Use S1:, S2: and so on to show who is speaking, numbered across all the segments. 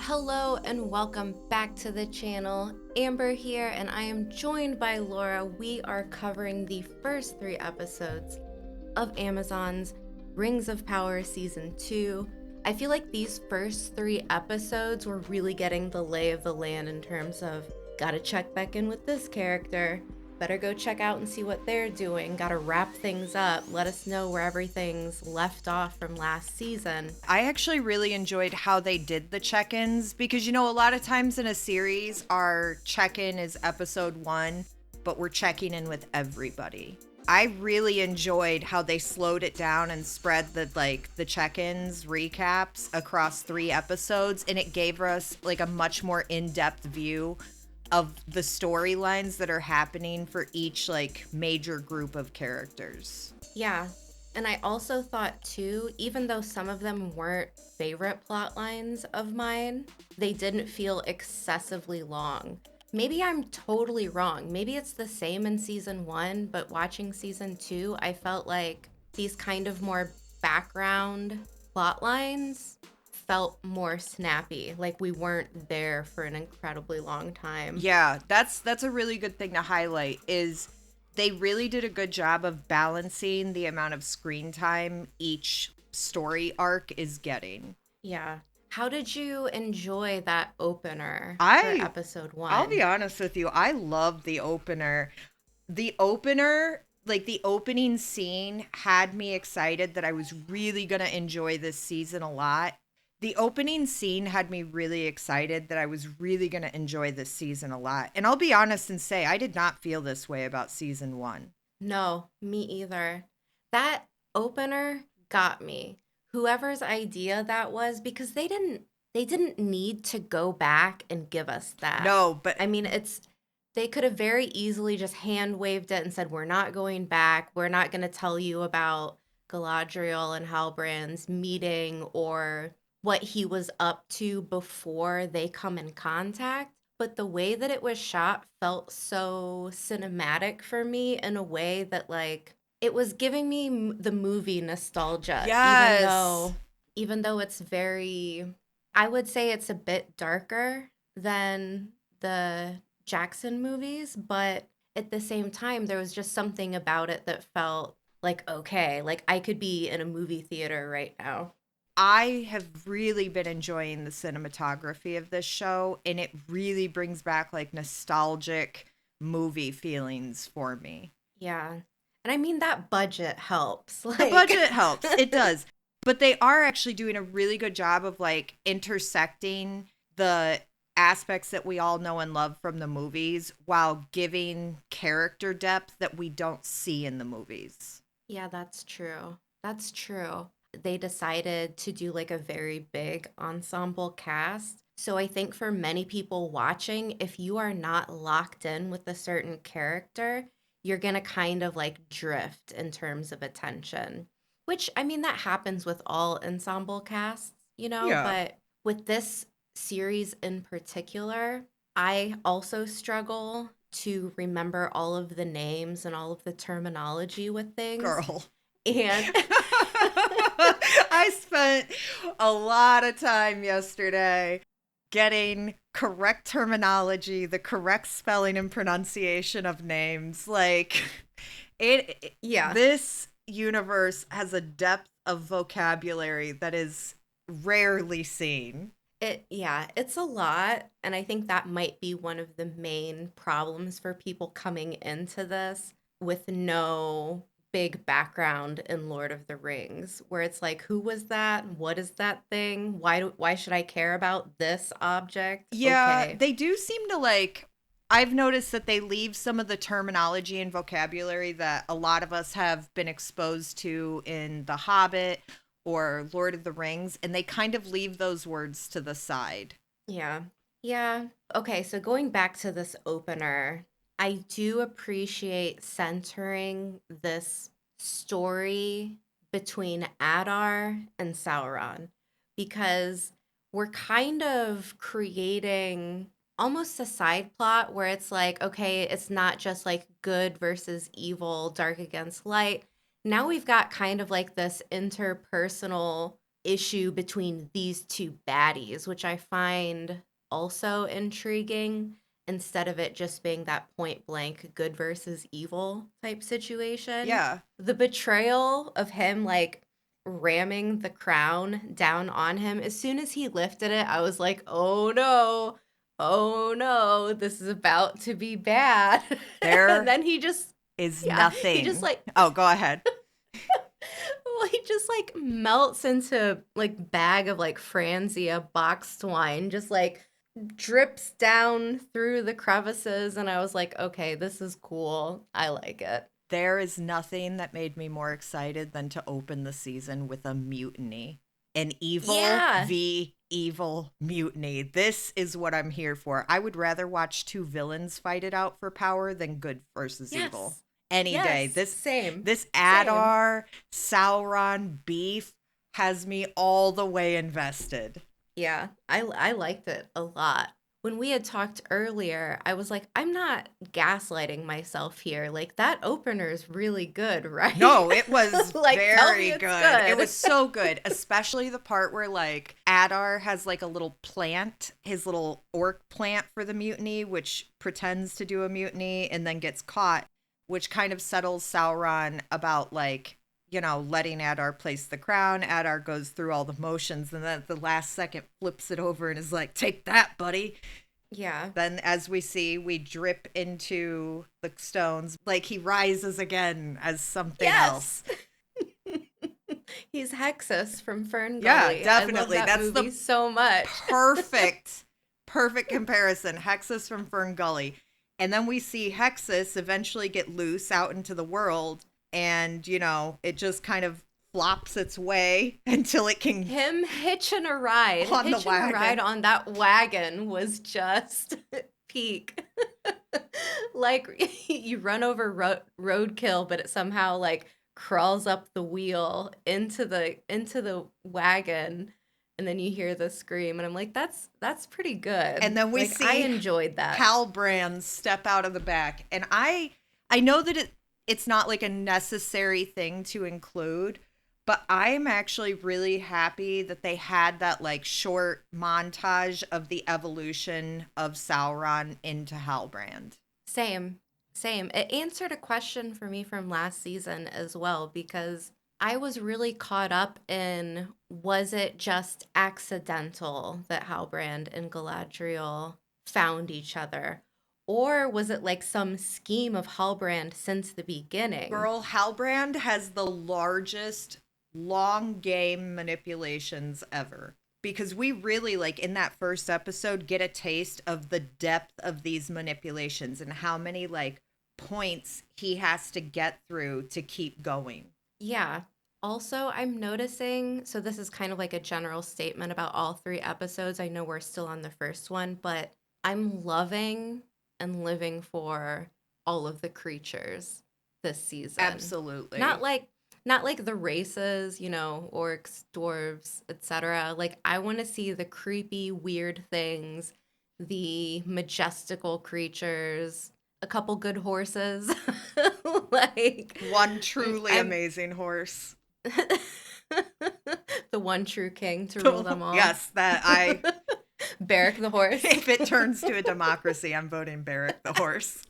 S1: Hello and welcome back to the channel. Amber here, and I am joined by Laura. We are covering the first 3 episodes of Amazon's Rings of Power Season 2. I feel like these first 3 episodes were really getting the lay of the land in terms of gotta check back in with this character, better go check out and see what they're doing, gotta wrap things up, let us know where everything's left off from last season.
S2: I actually really enjoyed how they did the check-ins because, a lot of times in a series, our check-in is episode 1, but we're checking in with everybody. I really enjoyed how they slowed it down and spread the check-ins recaps across 3 episodes, and it gave us a much more in-depth view of the storylines that are happening for each major group of characters.
S1: Yeah. And I also thought too, even though some of them weren't favorite plot lines of mine, they didn't feel excessively long. Maybe I'm totally wrong. Maybe it's the same in season 1, but watching season 2, I felt like these kind of more background plot lines felt more snappy. Like we weren't there for an incredibly long time.
S2: Yeah, that's a really good thing to highlight is they really did a good job of balancing the amount of screen time each story arc is getting.
S1: Yeah. How did you enjoy that opener for episode 1?
S2: I'll be honest with you, I loved the opener. The opener, the opening scene had me excited that I was really going to enjoy this season a lot. The opening scene had me really excited that I was really going to enjoy this season a lot. And I'll be honest and say, I did not feel this way about season 1.
S1: No, me either. That opener got me. Whoever's idea that was, because they didn't need to go back and give us that.
S2: No, but
S1: I mean, they could have very easily just hand waved it and said, we're not going back. We're not going to tell you about Galadriel and Halbrand's meeting or what he was up to before they come in contact. But the way that it was shot felt so cinematic for me in a way that it was giving me the movie nostalgia.
S2: yes.
S1: Even though it's very, I would say it's a bit darker than the Jackson movies, but at the same time, there was just something about it that felt like, okay, like I could be in a movie theater right now.
S2: I have really been enjoying the cinematography of this show, and it really brings back nostalgic movie feelings for me.
S1: Yeah. And I mean, that budget helps.
S2: The budget helps. It does. But they are actually doing a really good job of intersecting the aspects that we all know and love from the movies while giving character depth that we don't see in the movies.
S1: Yeah, that's true. That's true. They decided to do a very big ensemble cast. So I think for many people watching, if you are not locked in with a certain character, you're going to kind of drift in terms of attention. Which, I mean, that happens with all ensemble casts,
S2: Yeah.
S1: but with this series in particular, I also struggle to remember all of the names and all of the terminology with things.
S2: Girl.
S1: And
S2: I spent a lot of time yesterday getting correct terminology, the correct spelling and pronunciation of names. This universe has a depth of vocabulary that is rarely seen.
S1: It's a lot. And I think that might be one of the main problems for people coming into this with no big background in Lord of the Rings, where it's like, who was that? What is that thing? Why should I care about this object?
S2: Yeah,
S1: Okay.
S2: they do seem to I've noticed that they leave some of the terminology and vocabulary that a lot of us have been exposed to in The Hobbit or Lord of the Rings, and they kind of leave those words to the side.
S1: Yeah. Yeah. Okay, so going back to this opener, I do appreciate centering this story between Adar and Sauron because we're kind of creating almost a side plot where it's like, okay, it's not just good versus evil, dark against light. Now we've got kind of this interpersonal issue between these two baddies, which I find also intriguing instead of it just being that point blank good versus evil type situation.
S2: Yeah.
S1: The betrayal of him like ramming the crown down on him, as soon as he lifted it, I was like, oh no, oh no, this is about to be bad. And
S2: There
S1: then he just,
S2: is
S1: yeah, he just
S2: nothing.
S1: like,
S2: Oh, go ahead.
S1: well, he just like melts into like bag of like Franzia boxed wine, just like drips down through the crevices, and I was like, okay, this is cool. I like it.
S2: There is nothing that made me more excited than to open the season with a mutiny. An evil
S1: Yeah.
S2: v evil mutiny. This is what I'm here for. I would rather watch two villains fight it out for power than good versus evil.
S1: Yes.
S2: Any day.
S1: Yes. Same.
S2: This
S1: Same.
S2: Adar Sauron beef has me all the way invested.
S1: Yeah. I liked it a lot. When we had talked earlier, I was like, I'm not gaslighting myself here. Like that opener is really good, right?
S2: No, it was
S1: Like tell me
S2: very
S1: it's
S2: good. It
S1: good.
S2: was so good, especially the part where like Adar has like a little plant, his little orc plant for the mutiny, which pretends to do a mutiny and then gets caught, which kind of settles Sauron about like, letting Adar place the crown. Adar goes through all the motions and then at the last second flips it over and is like, "Take that, buddy."
S1: Yeah.
S2: Then, as we see, we drip into the stones. Like he rises again as something else.
S1: Yes. He's Hexus from Fern
S2: Yeah,
S1: Gully. I love
S2: definitely.
S1: that
S2: That's
S1: movie
S2: the
S1: so much.
S2: perfect comparison. Hexus from Fern Gully. And then we see Hexus eventually get loose out into the world. And, it just kind of flops its way until it can
S1: Him hitching a
S2: wagon.
S1: ride on that wagon was just peak. Like you run over roadkill, but it somehow like crawls up the wheel into the wagon, and then you hear the scream, and I'm like, that's pretty good.
S2: And then we
S1: like, I
S2: see
S1: enjoyed that.
S2: Halbrand step out of the back. And I know that it's not like a necessary thing to include, but I'm actually really happy that they had that like short montage of the evolution of Sauron into Halbrand.
S1: Same. It answered a question for me from last season as well, because I was really caught up in, was it just accidental that Halbrand and Galadriel found each other? Or was it like some scheme of Halbrand since the beginning?
S2: Girl, Halbrand has the largest long game manipulations ever. Because we really, like, in that first episode, get a taste of the depth of these manipulations and how many, like, points he has to get through to keep going.
S1: Yeah. Also, I'm noticing, so this is kind of like a general statement about all three episodes. I know we're still on the first one, but I'm loving and living for all of the creatures this season.
S2: Absolutely.
S1: Not like the races, orcs, dwarves, etc. Like I want to see the creepy, weird things, the majestical creatures, a couple good horses. Like
S2: one truly amazing horse.
S1: The one true king to rule them all.
S2: Yes,
S1: Beric the horse.
S2: If it turns to a democracy, I'm voting Beric the horse.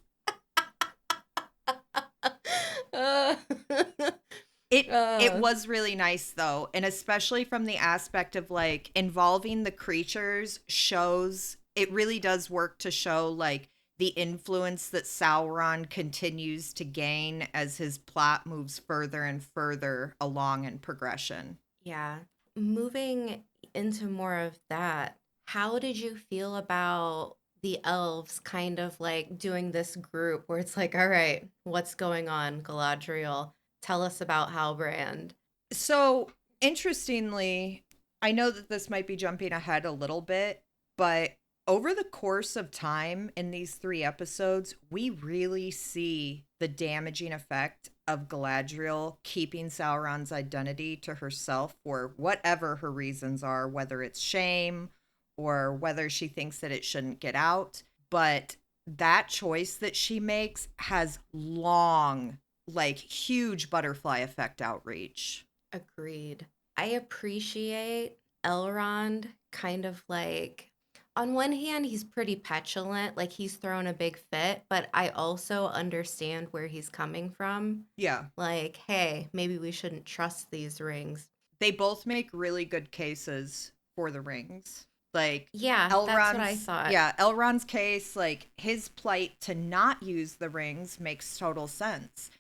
S2: It was really nice though, and especially from the aspect of like involving the creatures shows, it really does work to show like the influence that Sauron continues to gain as his plot moves further and further along in progression.
S1: Yeah. Moving into more of that, how did you feel about the elves kind of like doing this group where it's like, all right, what's going on, Galadriel? Tell us about Halbrand.
S2: So, interestingly, I know that this might be jumping ahead a little bit, but over the course of time in these 3 episodes, we really see the damaging effect of Galadriel keeping Sauron's identity to herself for whatever her reasons are, whether it's shame or whether she thinks that it shouldn't get out. But that choice that she makes has long, like huge butterfly effect outreach.
S1: Agreed. I appreciate Elrond kind of like, on one hand, he's pretty petulant, like he's thrown a big fit, but I also understand where he's coming from.
S2: Yeah.
S1: Like, hey, maybe we shouldn't trust these rings.
S2: They both make really good cases for the rings. Like
S1: Yeah, that's what I thought.
S2: Elrond's case, like his plight to not use the rings makes total sense.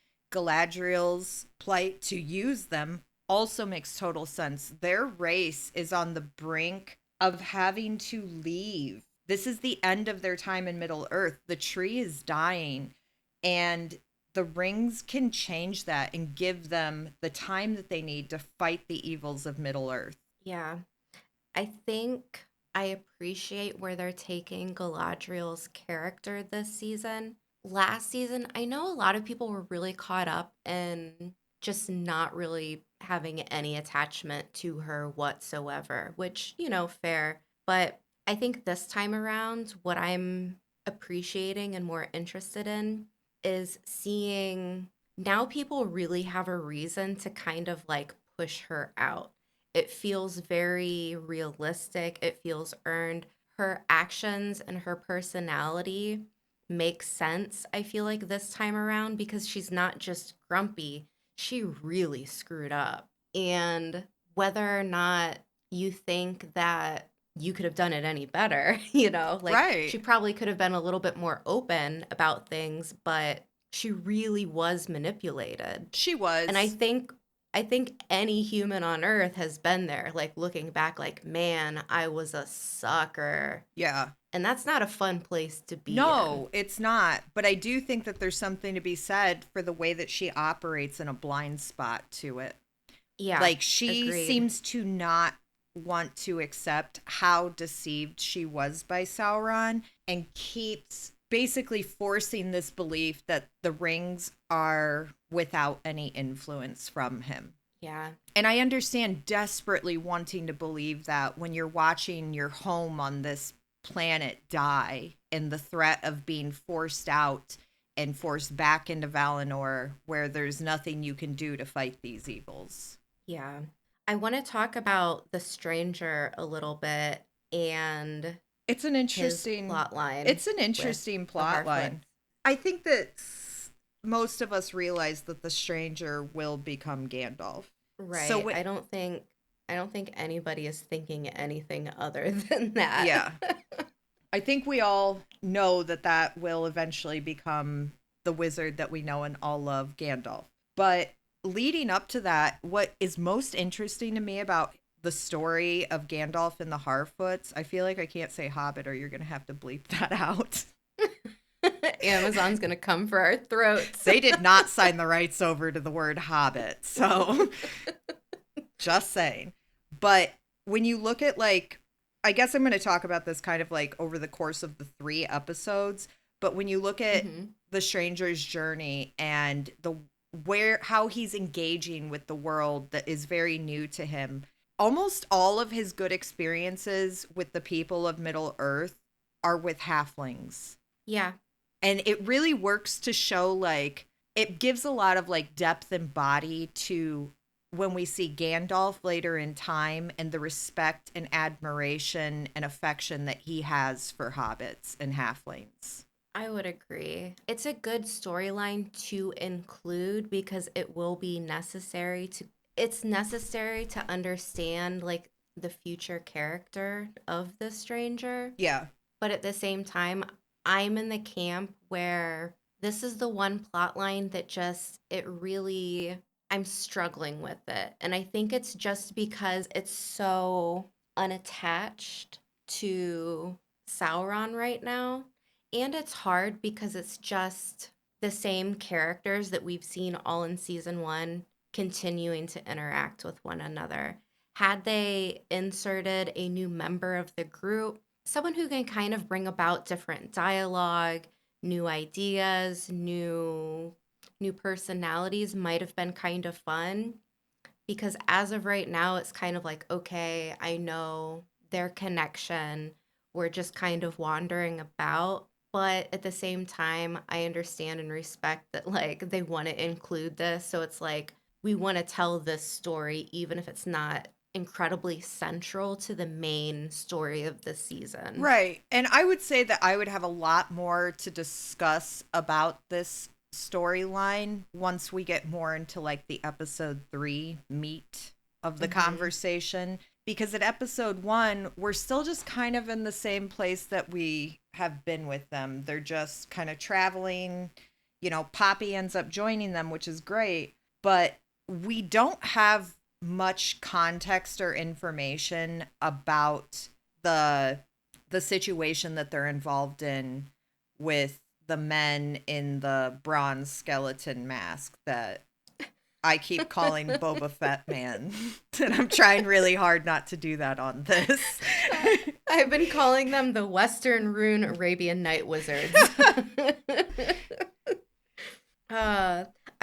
S2: Galadriel's plight to use them also makes total sense. Their race is on the brink of having to leave. This is the end of their time in Middle Earth. The tree is dying, and the rings can change that and give them the time that they need to fight the evils of Middle Earth.
S1: Yeah. I think I appreciate where they're taking Galadriel's character this season. Last season, I know a lot of people were really caught up in just not really having any attachment to her whatsoever, which, fair. But I think this time around, what I'm appreciating and more interested in is seeing now people really have a reason to kind of like push her out. It feels very realistic. It feels earned. Her actions and her personality make sense, I feel like, this time around because she's not just grumpy. She really screwed up. And whether or not you think that you could have done it any better, like
S2: Right.
S1: she probably could have been a little bit more open about things, but she really was manipulated.
S2: She
S1: And I
S2: was.
S1: think I think any human on earth has been there, like looking back, like, man, I was a sucker.
S2: Yeah.
S1: And that's not a fun place to be in.
S2: No, it's not. But I do think that there's something to be said for the way that she operates in a blind spot to it.
S1: Yeah,
S2: Like she
S1: agreed.
S2: seems to not want to accept how deceived she was by Sauron and keeps basically forcing this belief that the rings are without any influence from him.
S1: Yeah.
S2: And I understand desperately wanting to believe that when you're watching your home on this planet die and the threat of being forced out and forced back into Valinor where there's nothing you can do to fight these evils.
S1: Yeah. I want to talk about the stranger a little bit and
S2: It's an
S1: his
S2: interesting
S1: plot line
S2: it's an
S1: with
S2: interesting
S1: the
S2: plot
S1: Harfoots.
S2: line. I think that most of us realize that the stranger will become Gandalf.
S1: Right.
S2: So it,
S1: I don't think anybody is thinking anything other than that.
S2: yeah, I think we all know that that will eventually become the wizard that we know and all love, Gandalf. But leading up to that, what is most interesting to me about the story of Gandalf and the Harfoots, I feel like I can't say Hobbit or you're going to have to bleep that out.
S1: Amazon's going to come for our throats.
S2: They did not sign the rights over to the word Hobbit. So just saying. But when you look at like, I guess I'm going to talk about this kind of like over the course of the 3 episodes. But when you look at
S1: Hmm.
S2: the stranger's journey and the where how he's engaging with the world that is very new to him, almost all of his good experiences with the people of Middle Earth are with halflings.
S1: Yeah.
S2: And it really works to show like it gives a lot of like depth and body to when we see Gandalf later in time and the respect and admiration and affection that he has for hobbits and halflings.
S1: I would agree. It's a good storyline to include because it will be necessary to it's necessary to understand like the future character of the stranger,
S2: Yeah.
S1: but at the same time, I'm in the camp where this is the one plot line that just it really I'm struggling with it. And I think it's just because it's so unattached to Sauron right now. And it's hard because it's just the same characters that we've seen all in season 1 continuing to interact with one another. Had they inserted a new member of the group, someone who can kind of bring about different dialogue, new ideas, new personalities might have been kind of fun because as of right now it's kind of like okay, I know their connection. We're just kind of wandering about, but at the same time I understand and respect that like they want to include this, so it's like we want to tell this story, even if it's not incredibly central to the main story of the season.
S2: Right. And I would say that I would have a lot more to discuss about this storyline once we get more into like the episode 3 meat of the conversation. Because at episode 1, we're still just kind of in the same place that we have been with them. They're just kind of traveling. You know, Poppy ends up joining them, which is great. But we don't have much context or information about the situation that they're involved in with the men in the bronze skeleton mask that I keep calling Boba Fett man. And I'm trying really hard not to do that on this.
S1: I've been calling them the Western Rune Arabian Night Wizards.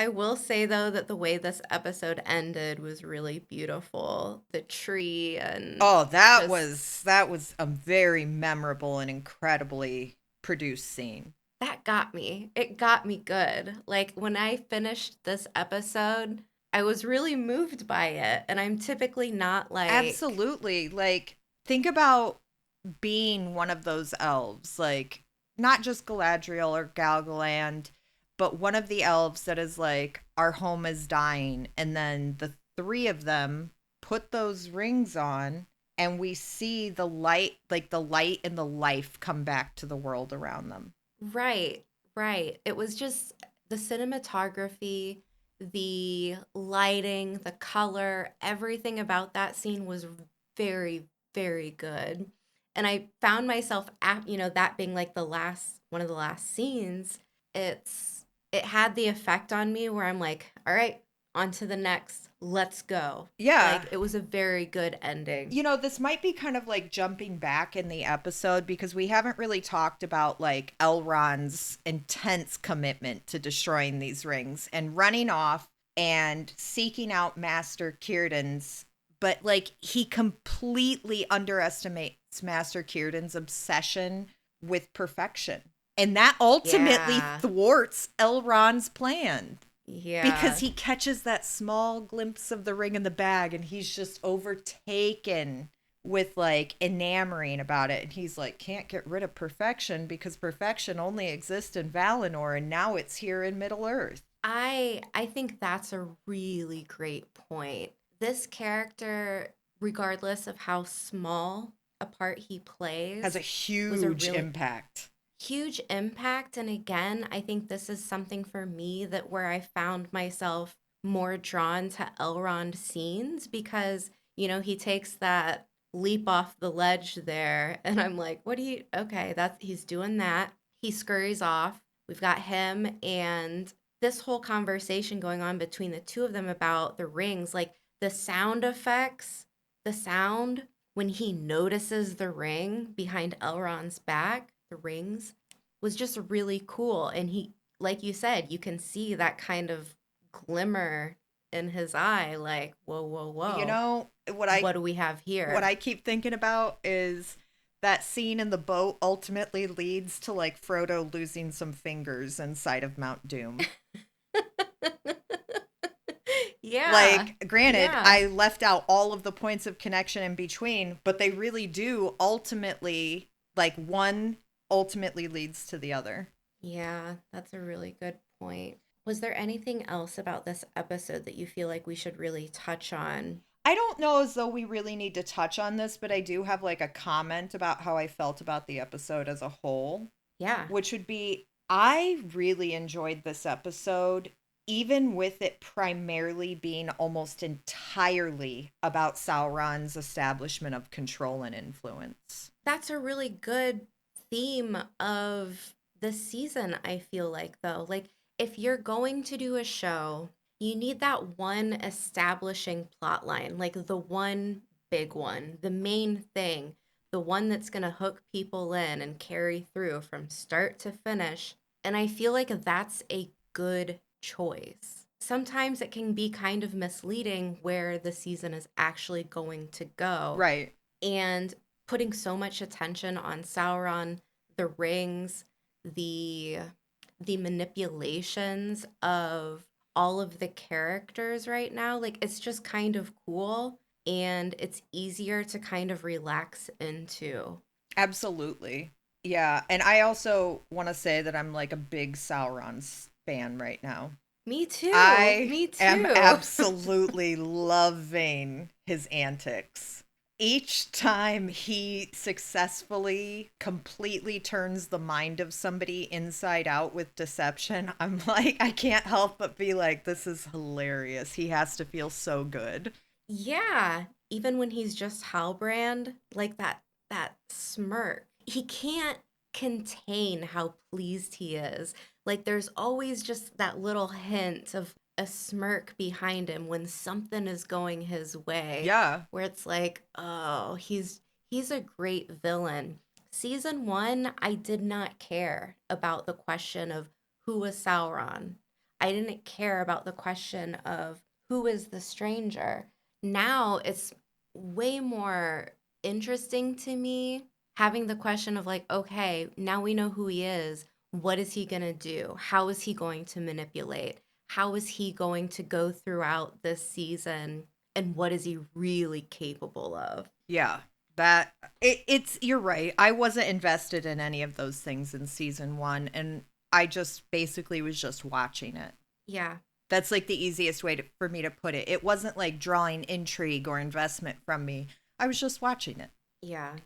S1: I will say though that the way this episode ended was really beautiful. The tree and
S2: that was a very memorable and incredibly produced scene.
S1: That got me. It got me good. Like when I finished this episode, I was really moved by it, and I'm typically not like
S2: Absolutely. Like think about being one of those elves, like not just Galadriel or Galgaland, but one of the elves that is like, our home is dying, and then the 3 of them put those rings on, and we see the light, like the light and the life come back to the world around them.
S1: Right, right. It was just the cinematography, the lighting, the color, everything about that scene was very, very good. And I found myself at, that being like one of the last scenes, it had the effect on me where I'm like, all right, on to the next. Let's go.
S2: Yeah.
S1: Like it was a very good ending.
S2: You know, this might be kind of like jumping back in the episode because we haven't really talked about like Elrond's intense commitment to destroying these rings and running off and seeking out Master Círdan's, but like he completely underestimates Master Círdan's obsession with perfection. And that ultimately thwarts Elrond's plan.
S1: Yeah.
S2: Because he catches that small glimpse of the ring in the bag and he's just overtaken with like enamoring about it. And he's like, can't get rid of perfection because perfection only exists in Valinor and now it's here in Middle Earth.
S1: I think that's a really great point. This character, regardless of how small a part he plays,
S2: has a huge impact.
S1: Huge impact. And again, I think this is something for me that where I found myself more drawn to Elrond scenes because, he takes that leap off the ledge there and I'm like, he's doing that. He scurries off. We've got him and this whole conversation going on between the two of them about the rings, like the sound effects, the sound when he notices the ring behind Elrond's back, the rings, was just really cool. And he, like you said, you can see that kind of glimmer in his eye, like, whoa, whoa, whoa.
S2: You know,
S1: what do we have here?
S2: What I keep thinking about is that scene in the boat ultimately leads to like Frodo losing some fingers inside of Mount Doom.
S1: Yeah.
S2: Like, granted, I left out all of the points of connection in between, but they really do ultimately, like, one ultimately leads to the other.
S1: Yeah, that's a really good point. Was there anything else about this episode that you feel like we should really touch on?
S2: I don't know as though we really need to touch on this, but I do have like a comment about how I felt about the episode as a whole.
S1: Yeah.
S2: Which would be, I really enjoyed this episode, even with it primarily being almost entirely about Sauron's establishment of control and influence.
S1: That's a really good theme of the season, I feel like, though. Like, if you're going to do a show, you need that one establishing plot line, like the one big one, the main thing, the one that's going to hook people in and carry through from start to finish. And I feel like that's a good choice. Sometimes it can be kind of misleading where the season is actually going to go.
S2: Right.
S1: And putting so much attention on Sauron, the rings, the manipulations of all of the characters right now. Like it's just kind of cool and it's easier to kind of relax into.
S2: Absolutely. Yeah, and I also want to say that I'm like a big Sauron's fan right now.
S1: Me too.
S2: I
S1: Me
S2: am
S1: too.
S2: absolutely loving his antics. Each time he successfully completely turns the mind of somebody inside out with deception, I'm like, I can't help but be like, this is hilarious. He has to feel so good.
S1: Yeah, even when he's just Halbrand, like that smirk. He can't contain how pleased he is. Like there's always just that little hint of a smirk behind him when something is going his way,
S2: Yeah.
S1: where it's like, "Oh, he's a great villain." Season 1, I did not care about the question of who was Sauron. I didn't care about the question of who is the stranger. Now it's way more interesting to me having the question of like, okay, now we know who he is. What is he going to do? How is he going to manipulate? How is he going to go throughout this season? And what is he really capable of?
S2: Yeah. It's you're right. I wasn't invested in any of those things in season 1, and I just basically was just watching it.
S1: Yeah,
S2: That's like the easiest way for me to put it. It wasn't like drawing intrigue or investment from me. I was just watching it.
S1: yeah.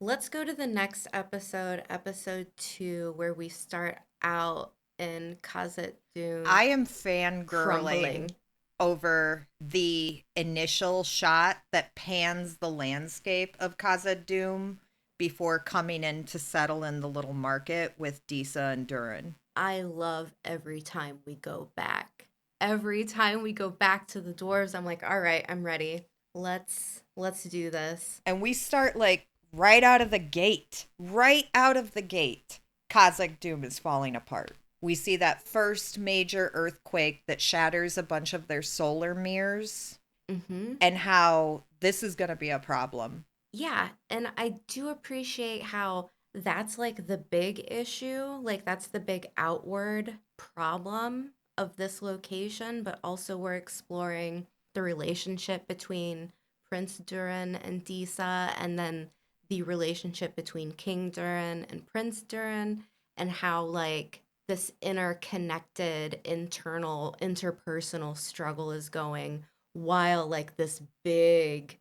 S1: Let's go to the next episode, episode 2, where we start out in Khazad Dûm
S2: I am fangirling
S1: crumbling.
S2: over the initial shot that pans the landscape of Khazad Dûm before coming in to settle in the little market with Disa and Durin.
S1: I love every time we go back. Every time we go back to the dwarves, I'm like, all right, I'm ready. Let's do this.
S2: And we start like right out of the gate. Right out of the gate. Khazad Dûm is falling apart. We see that first major earthquake that shatters a bunch of their solar mirrors,
S1: Mm-hmm.
S2: and how this is going to be a problem.
S1: Yeah, and I do appreciate how that's like the big issue, like that's the big outward problem of this location, but also we're exploring the relationship between Prince Durin and Disa, and then the relationship between King Durin and Prince Durin, and how like this interconnected internal interpersonal struggle is going while like this big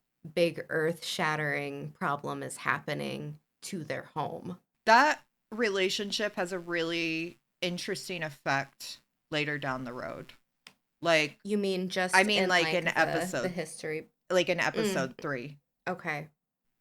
S1: earth shattering problem is happening to their home.
S2: That relationship has a really interesting effect later down the road. Like,
S1: You mean
S2: I
S1: just
S2: mean,
S1: in
S2: like in
S1: like the
S2: episode,
S1: history?
S2: like in
S1: Mm,
S2: episode 3.
S1: okay,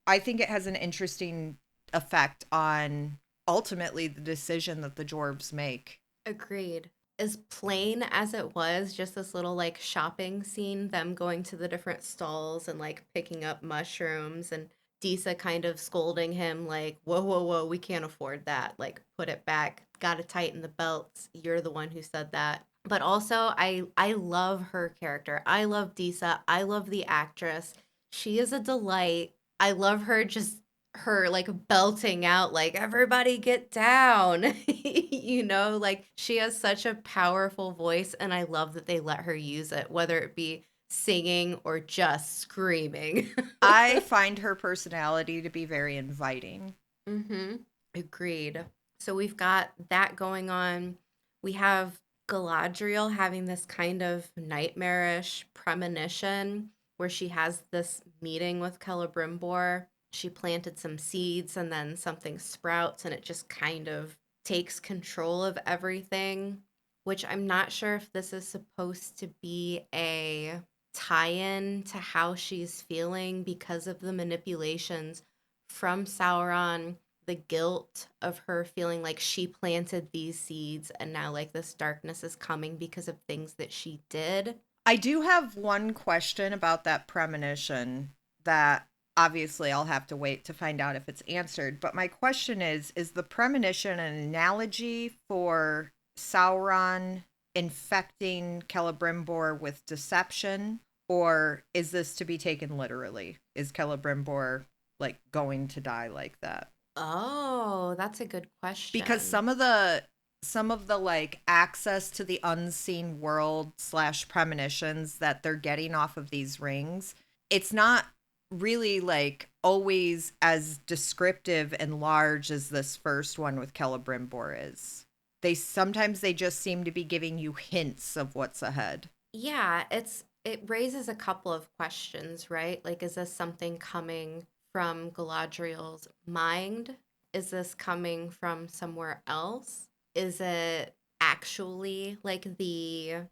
S2: I think it has an interesting effect on ultimately the decision that the dwarves make.
S1: agreed. As plain as it was, just this little like shopping scene, them going to the different stalls and like picking up mushrooms and Disa kind of scolding him like, "Whoa, whoa, whoa, we can't afford that. Like, put it back. Got to tighten the belts. You're the one who said that." But also, I love her character. I love Disa. I love the actress. She is a delight. I love her just her like belting out like everybody get down. Like she has such a powerful voice and I love that they let her use it, whether it be singing or just screaming.
S2: I find her personality to be very inviting.
S1: Mm-hmm. Agreed. So we've got that going on. We have Galadriel having this kind of nightmarish premonition where she has this meeting with Celebrimbor. She planted some seeds and then something sprouts and it just kind of takes control of everything, which I'm not sure if this is supposed to be a tie-in to how she's feeling because of the manipulations from Sauron, the guilt of her feeling like she planted these seeds and now like this darkness is coming because of things that she did.
S2: I do have one question about that premonition that obviously I'll have to wait to find out if it's answered. But my question is the premonition an analogy for Sauron infecting Celebrimbor with deception? Or is this to be taken literally? Is Celebrimbor like going to die like that?
S1: Oh, that's a good
S2: Because
S1: question.
S2: some of the some of the like access to the unseen world / premonitions that they're getting off of these rings, it's not really like always as descriptive and large as this first one with Celebrimbor is. They just seem to be giving you hints of what's ahead.
S1: Yeah, it raises a couple of questions, right? Like, is this something coming from Galadriel's mind? Is this coming from somewhere else? Is it actually like the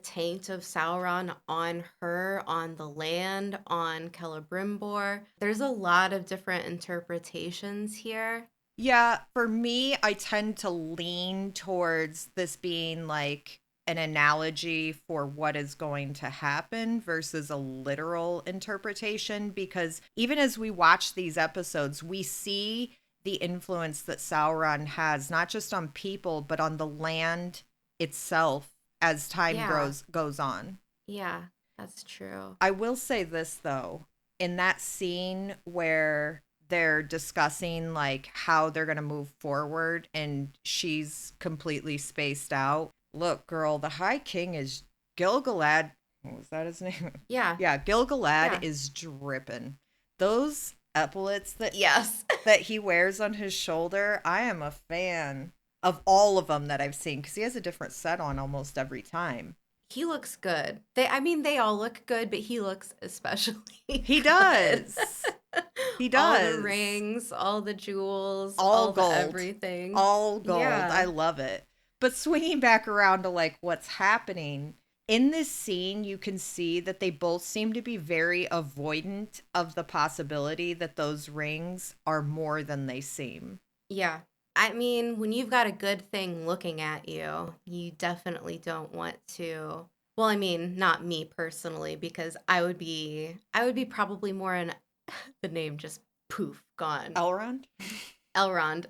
S1: taint of Sauron on her, on the land, on Celebrimbor? There's a lot of different interpretations here.
S2: Yeah, for me, I tend to lean towards this being like an analogy for what is going to happen versus a literal interpretation. Because even as we watch these episodes, we see the influence that Sauron has, not just on people, but on the land itself as time
S1: Yeah,
S2: goes on.
S1: yeah, that's true.
S2: I will say this though, in that scene where they're discussing like how they're going to move forward and she's completely spaced out. Look, girl, the High King is Gilgalad. What was that his name?
S1: Yeah,
S2: Yeah, Gilgalad
S1: yeah.
S2: is dripping. Those epaulets
S1: Yes.
S2: that he wears on his shoulder, I am a fan of all of them that I've seen because he has a different set on almost every time.
S1: He looks good. I mean, they all look good, but he looks especially
S2: He
S1: good.
S2: does. He
S1: All the
S2: does.
S1: rings, all the jewels,
S2: All
S1: all the
S2: gold.
S1: everything.
S2: All gold. I
S1: Yeah.
S2: love it. But swinging back around to like what's happening in this scene, you can see that they both seem to be very avoidant of the possibility that those rings are more than they seem.
S1: Yeah. I mean, when you've got a good thing looking at you, you definitely don't want to. Well, I mean, not me personally, because I would be probably more in the name just poof, gone.
S2: Elrond?
S1: Elrond.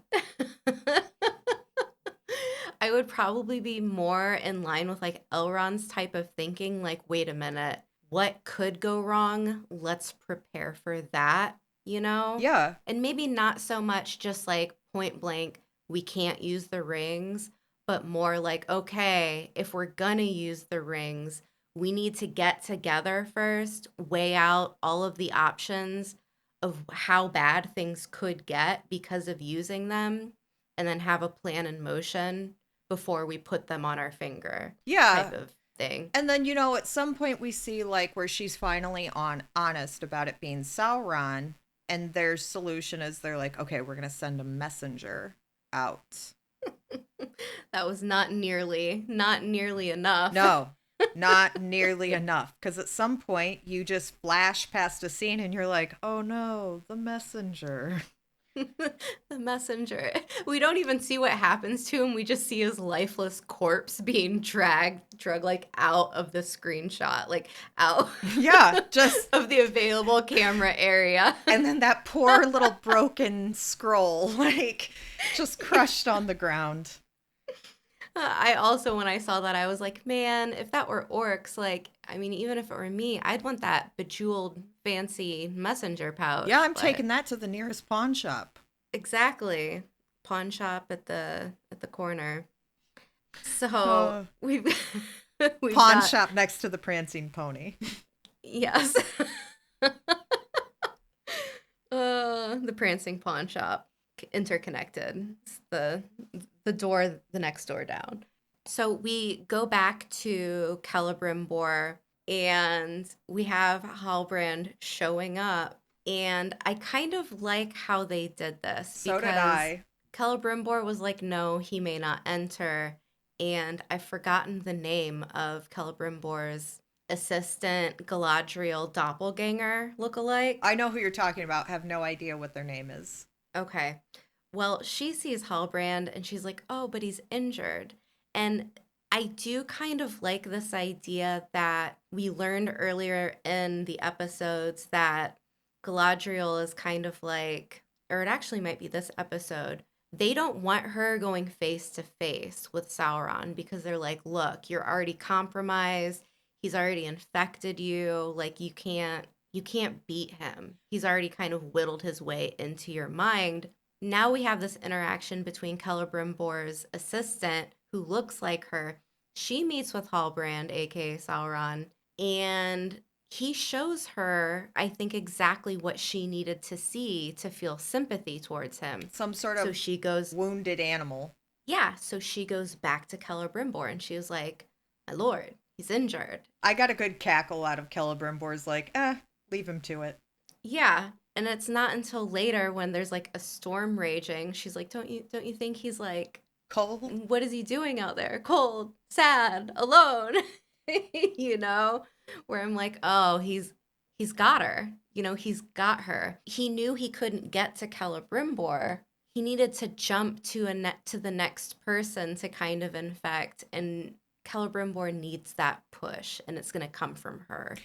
S1: I would probably be more in line with like Elrond's type of thinking, like, wait a minute, what could go wrong? Let's prepare for that, you know?
S2: Yeah.
S1: And maybe not so much just like point blank, we can't use the rings, but more like, okay, if we're gonna use the rings, we need to get together first, weigh out all of the options of how bad things could get because of using them, and then have a plan in motion before we put them on our finger type
S2: Yeah.
S1: of thing.
S2: And then, at some point we see like where she's finally honest about it being Sauron, and their solution is they're like, okay, we're gonna send a messenger out.
S1: That was not nearly enough.
S2: No, not nearly enough. Because at some point you just flash past a scene and you're like, oh no, the messenger.
S1: The messenger. We don't even see what happens to him. We just see his lifeless corpse being drug like out of the screenshot, like out
S2: Yeah, just.
S1: of the available camera area.
S2: And then that poor little broken scroll, like, just crushed on the ground.
S1: I also, when I saw that, I was like, man, if that were orcs, like, I mean, even if it were me, I'd want that bejeweled, fancy messenger
S2: Yeah,
S1: pouch.
S2: I'm
S1: But
S2: taking that to the nearest pawn shop.
S1: exactly, pawn shop at the corner. So
S2: Uh,
S1: we've we've
S2: Pawn
S1: got,
S2: shop next to the prancing pony.
S1: yes, the prancing pawn shop, interconnected. It's the door, the next door down. So we go back to Celebrimbor, and we have Halbrand showing up. And I kind of like how they did this
S2: So did
S1: because
S2: I.
S1: Celebrimbor was like, no, he may not enter. And I've forgotten the name of Celebrimbor's assistant Galadriel doppelganger lookalike.
S2: I know who you're talking about. Have no idea what their name is.
S1: Okay. Well, she sees Halbrand and she's like, oh, but he's injured. And I do kind of like this idea that we learned earlier in the episodes that Galadriel is kind of like, or it actually might be this episode. They don't want her going face to face with Sauron because they're like, look, you're already compromised. He's already infected you. Like you can't beat him. He's already kind of whittled his way into your mind. Now we have this interaction between Celebrimbor's assistant, who looks like her. She meets with Halbrand, aka Sauron, and he shows her, I think, exactly what she needed to see to feel sympathy towards him.
S2: Some sort
S1: So
S2: of
S1: she goes,
S2: wounded animal.
S1: yeah, so she goes back to Celebrimbor and she was like, my lord, he's injured.
S2: I got a good cackle out of Celebrimbor's like, leave him to it.
S1: Yeah, and it's not until later when there's like a storm raging, she's like, don't you think he's like,
S2: Cold?
S1: what is he doing out there? Cold, sad, alone. You know, where I'm like, oh, he's got her. You know, he's got her. He knew he couldn't get to Celebrimbor. He needed to jump to to the next person to kind of infect, and Celebrimbor needs that push, and it's gonna come from her.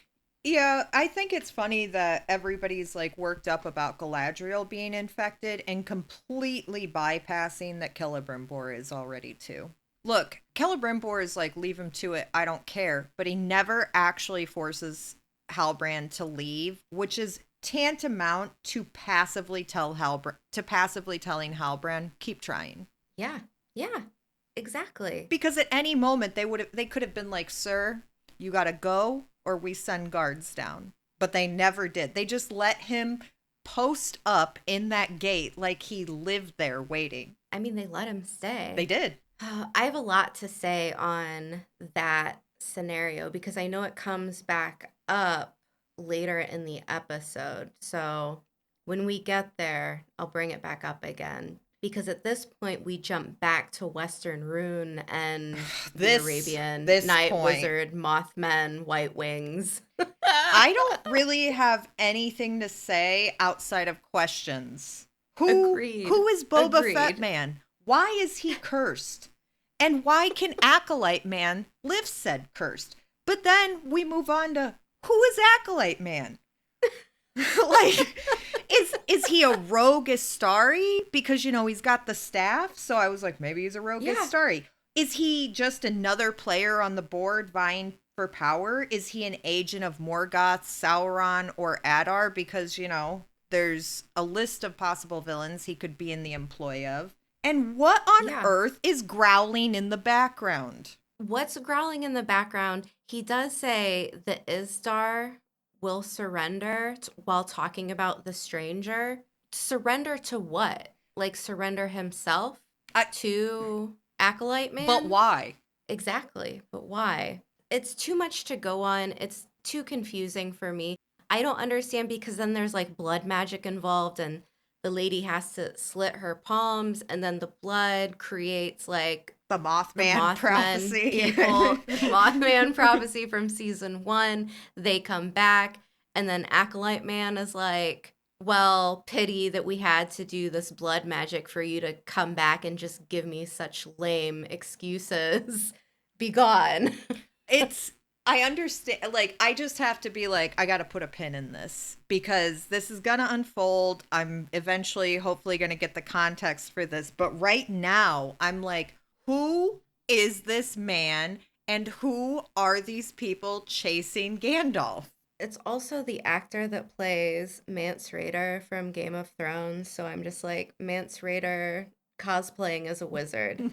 S2: Yeah, I think it's funny that everybody's like worked up about Galadriel being infected and completely bypassing that Celebrimbor is already too. Look, Celebrimbor is like, leave him to it, I don't care, but he never actually forces Halbrand to leave, which is tantamount to passively telling Halbrand, keep trying.
S1: Yeah, yeah, exactly.
S2: Because at any moment they could have been like, sir, you gotta go or we send guards down. But they never did. They just let him post up in that gate like he lived there waiting.
S1: I mean, they let him stay.
S2: They did.
S1: I have a lot to say on that scenario because I know it comes back up later in the episode. So when we get there, I'll bring it back up again. Because at this point, we jump back to Western Rune and the Arabian Night Wizard, Mothman, White Wings.
S2: I don't really have anything to say outside of questions. Who is Boba Fett Man? Why is he cursed? And why can Acolyte Man live said cursed? But then we move on to, who is Acolyte Man? Like, is he a rogue Astari? Because, you know, he's got the staff. So I was like, maybe he's a rogue Astari. Is he just another player on the board vying for power? Is he an agent of Morgoth, Sauron, or Adar? Because, you know, there's a list of possible villains he could be in the employ of. And what on earth is growling in the background?
S1: What's growling in the background? He does say the Isdar will surrender while talking about the stranger. Surrender to what? Like surrender himself to Acolyte Man?
S2: But why?
S1: Exactly. But why? It's too much to go on. It's too confusing for me. I don't understand because then there's like blood magic involved and the lady has to slit her palms and then the blood creates like
S2: the Mothman prophecy.
S1: People, the Mothman prophecy from season 1. They come back and then Acolyte Man is like, well, pity that we had to do this blood magic for you to come back and just give me such lame excuses. Be gone.
S2: I understand, like, I just have to be like, I gotta put a pin in this because this is gonna unfold. I'm eventually, hopefully, gonna get the context for this. But right now, I'm like, who is this man and who are these people chasing Gandalf?
S1: It's also the actor that plays Mance Rayder from Game of Thrones. So I'm just like, Mance Rayder cosplaying as a wizard.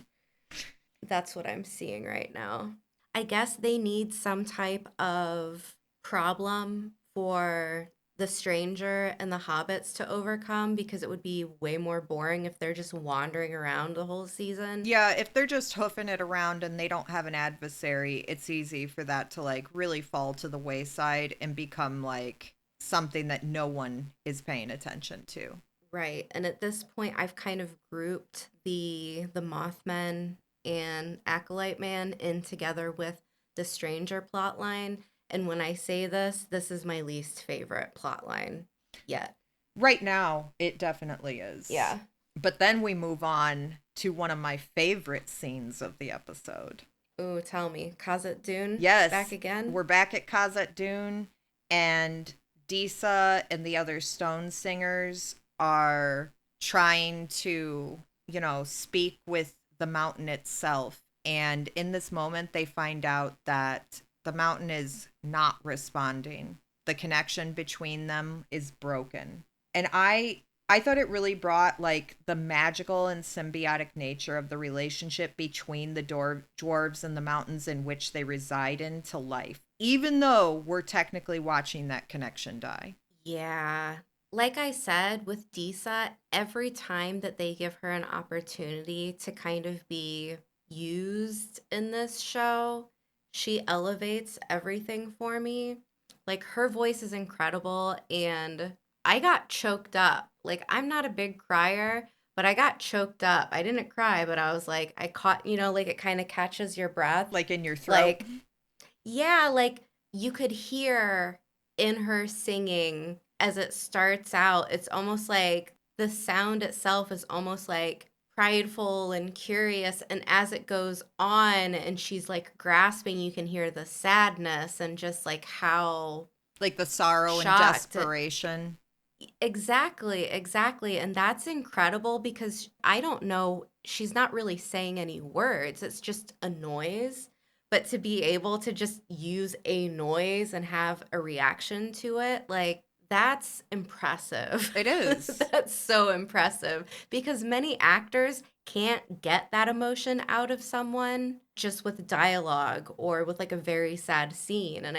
S1: That's what I'm seeing right now. I guess they need some type of problem for the stranger and the hobbits to overcome because it would be way more boring if they're just wandering around the whole season.
S2: Yeah, if they're just hoofing it around and they don't have an adversary, it's easy for that to like really fall to the wayside and become like something that no one is paying attention to.
S1: Right. And at this point I've kind of grouped the Mothmen and Acolyte Man in together with the stranger plotline. And when I say this is my least favorite plotline yet.
S2: Right now, it definitely is.
S1: Yeah.
S2: But then we move on to one of my favorite scenes of the episode.
S1: Ooh, tell me. Khazad Dûn?
S2: Yes.
S1: Back again?
S2: We're back at Khazad Dûn, and Disa and the other stone singers are trying to, you know, speak with the mountain itself. And in this moment, they find out that the mountain is not responding. The connection between them is broken. And I I thought it really brought like the magical and symbiotic nature of the relationship between the dwarves and the mountains in which they reside in to life, even though we're technically watching that connection die.
S1: Yeah. Like I said, with Disa, every time that they give her an opportunity to kind of be used in this show, she elevates everything for me. Like her voice is incredible, and I got choked up. Like I'm not a big crier, but I got choked up. I didn't cry, but I was like, I caught, like it kind of catches your breath.
S2: Like in your throat.
S1: Like yeah, like you could hear in her singing as it starts out, it's almost like the sound itself is almost like prideful and curious. And as it goes on and she's like grasping, you can hear the sadness and just like how
S2: Like the sorrow and
S1: shocked.
S2: desperation.
S1: Exactly, exactly. And that's incredible because I don't know, she's not really saying any words. It's just a noise. But to be able to just use a noise and have a reaction to it, like that's impressive.
S2: It is.
S1: That's so impressive because many actors can't get that emotion out of someone just with dialogue or with like a very sad scene. And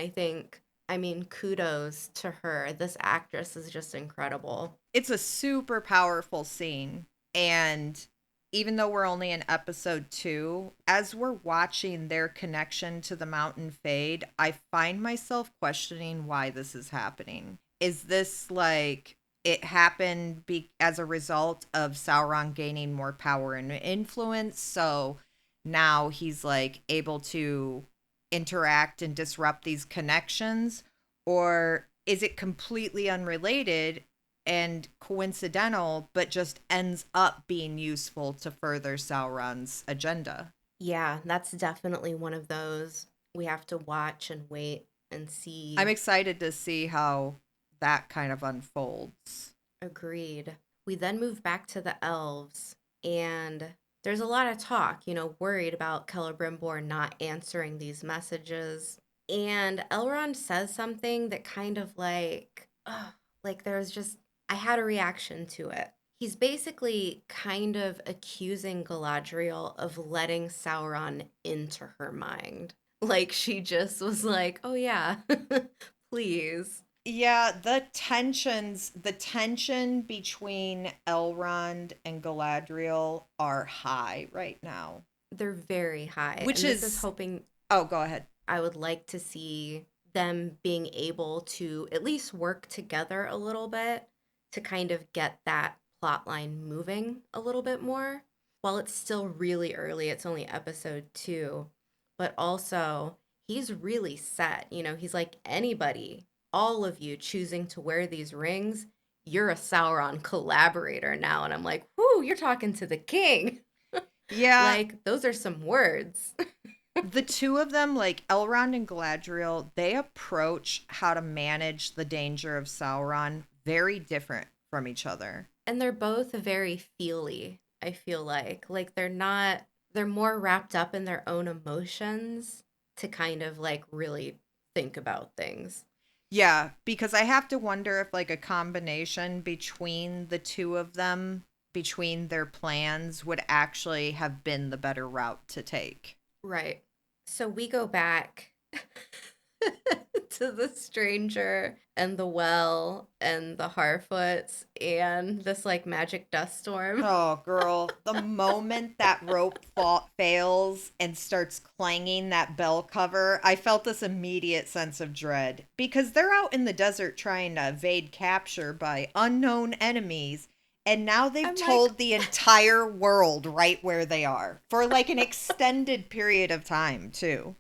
S1: I mean, kudos to her. This actress is just incredible.
S2: It's a super powerful scene. And even though we're only in episode 2, as we're watching their connection to the mountain fade, I find myself questioning why this is happening. Is this like it happened as a result of Sauron gaining more power and influence? So now he's like able to interact and disrupt these connections? Or is it completely unrelated and coincidental, but just ends up being useful to further Sauron's agenda?
S1: Yeah, that's definitely one of those we have to watch and wait and
S2: I'm
S1: see.
S2: excited to see how that kind of unfolds.
S1: Agreed. We then move back to the elves, and there's a lot of talk, worried about Celebrimbor not answering these messages. And Elrond says something that kind of like, ugh, like there's just, I had a reaction to it. He's basically kind of accusing Galadriel of letting Sauron into her mind. Like she just was like, oh yeah, please.
S2: Yeah, the tension between Elrond and Galadriel are high right now.
S1: They're very high.
S2: Which
S1: And this is
S2: is,
S1: hoping
S2: oh, go ahead.
S1: I would like to see them being able to at least work together a little bit to kind of get that plot line moving a little bit more. While it's still really early, it's only episode 2, but also he's really set. He's like anybody, all of you choosing to wear these rings, you're a Sauron collaborator now. And I'm like, whoo, you're talking to the king.
S2: Yeah,
S1: Like, those are some words.
S2: the two of them, like Elrond and Galadriel, they approach how to manage the danger of Sauron very different from each other.
S1: And they're both very feely, I feel like. Like they're more wrapped up in their own emotions to kind of like really think about things.
S2: Yeah, because I have to wonder if like a combination between the two of them, between their plans, would actually have been the better route to take.
S1: Right. So we go back to the stranger and the well and the Harfoots and this like magic dust storm.
S2: Oh, girl, the moment that fails and starts clanging that bell cover, I felt this immediate sense of dread because they're out in the desert trying to evade capture by unknown enemies. And now they've
S1: I'm like,
S2: told the entire world right where they are for like an extended period of time, too.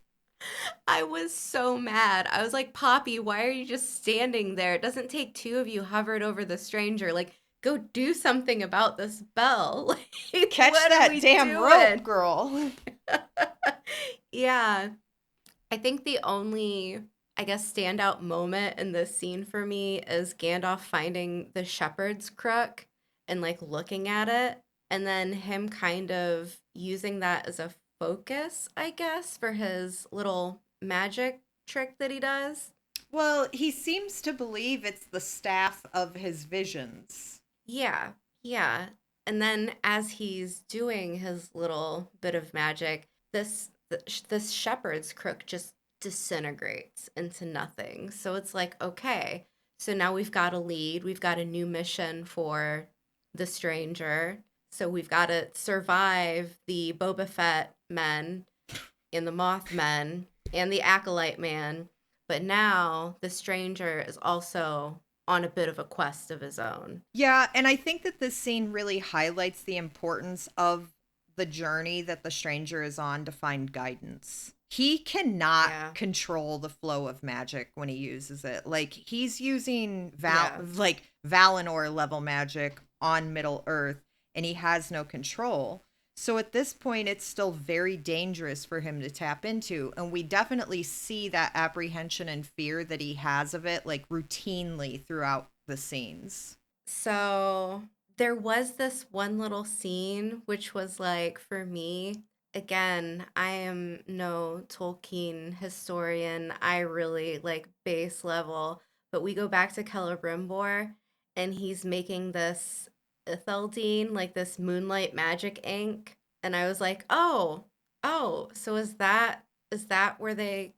S1: I was so mad. I was like, Poppy, why are you just standing there? It doesn't take two of you hovered over the stranger. Like, go do something about this bell. Like,
S2: Catch
S1: what are
S2: that
S1: we
S2: damn rope,
S1: doing?
S2: girl.
S1: Yeah. I think the only, I guess, standout moment in this scene for me is Gandalf finding the shepherd's crook and like looking at it, and then him kind of using that as a focus, I guess, for his little magic trick that he does.
S2: Well, he seems to believe it's the staff of his visions.
S1: Yeah, yeah. And then as he's doing his little bit of magic, this shepherd's crook just disintegrates into nothing. So it's like, okay, so now we've got a lead, we've got a new mission for the stranger. So we've got to survive the Boba Fett men and the Mothman and the Acolyte man. But now the stranger is also on a bit of a quest of his own.
S2: Yeah, and I think that this scene really highlights the importance of the journey that the stranger is on to find guidance. He cannot
S1: Yeah.
S2: control the flow of magic when he uses it. Like he's using
S1: Yeah.
S2: Valinor level magic on Middle Earth and he has no control. So at this point it's still very dangerous for him to tap into, and we definitely see that apprehension and fear that he has of it like routinely throughout the scenes.
S1: So there was this one little scene which was like, for me, again, I am no Tolkien historian. I really like base level, but we go back to Celebrimbor and he's making this Itheldine, like this moonlight magic ink. And I was like, oh, so is that where they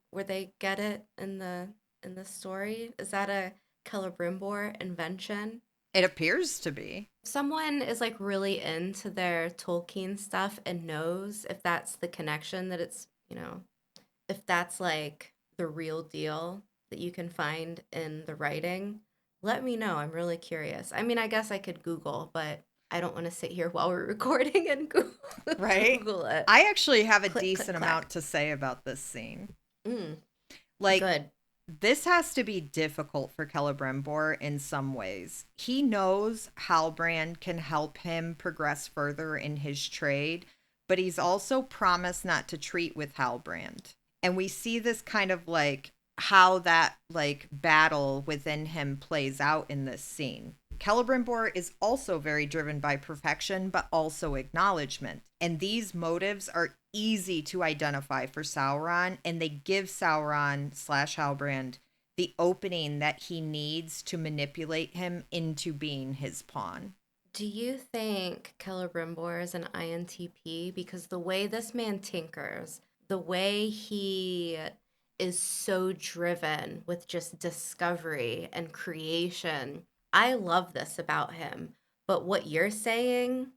S1: get it in the story? Is that a Celebrimbor invention?
S2: It appears to be.
S1: Someone is like really into their Tolkien stuff and knows if that's the connection that it's, if that's like the real deal that you can find in the writing, let me know. I'm really curious. I mean, I guess I could Google, but I don't want to sit here while we're recording and Google,
S2: Right?
S1: Google it.
S2: I actually have a
S1: Click, click,
S2: decent amount
S1: clack.
S2: to say about this scene.
S1: Mm,
S2: Like,
S1: good.
S2: this has to be difficult for Celebrimbor in some ways. He knows Halbrand can help him progress further in his trade, but he's also promised not to treat with Halbrand. And we see this kind of like how that like battle within him plays out in this scene. Celebrimbor is also very driven by perfection, but also acknowledgement. And these motives are easy to identify for Sauron, and they give Sauron slash Halbrand the opening that he needs to manipulate him into being his pawn.
S1: Do you think Celebrimbor is an INTP? Because the way this man tinkers, the way he is so driven with just discovery and creation, I love this about him. But what you're saying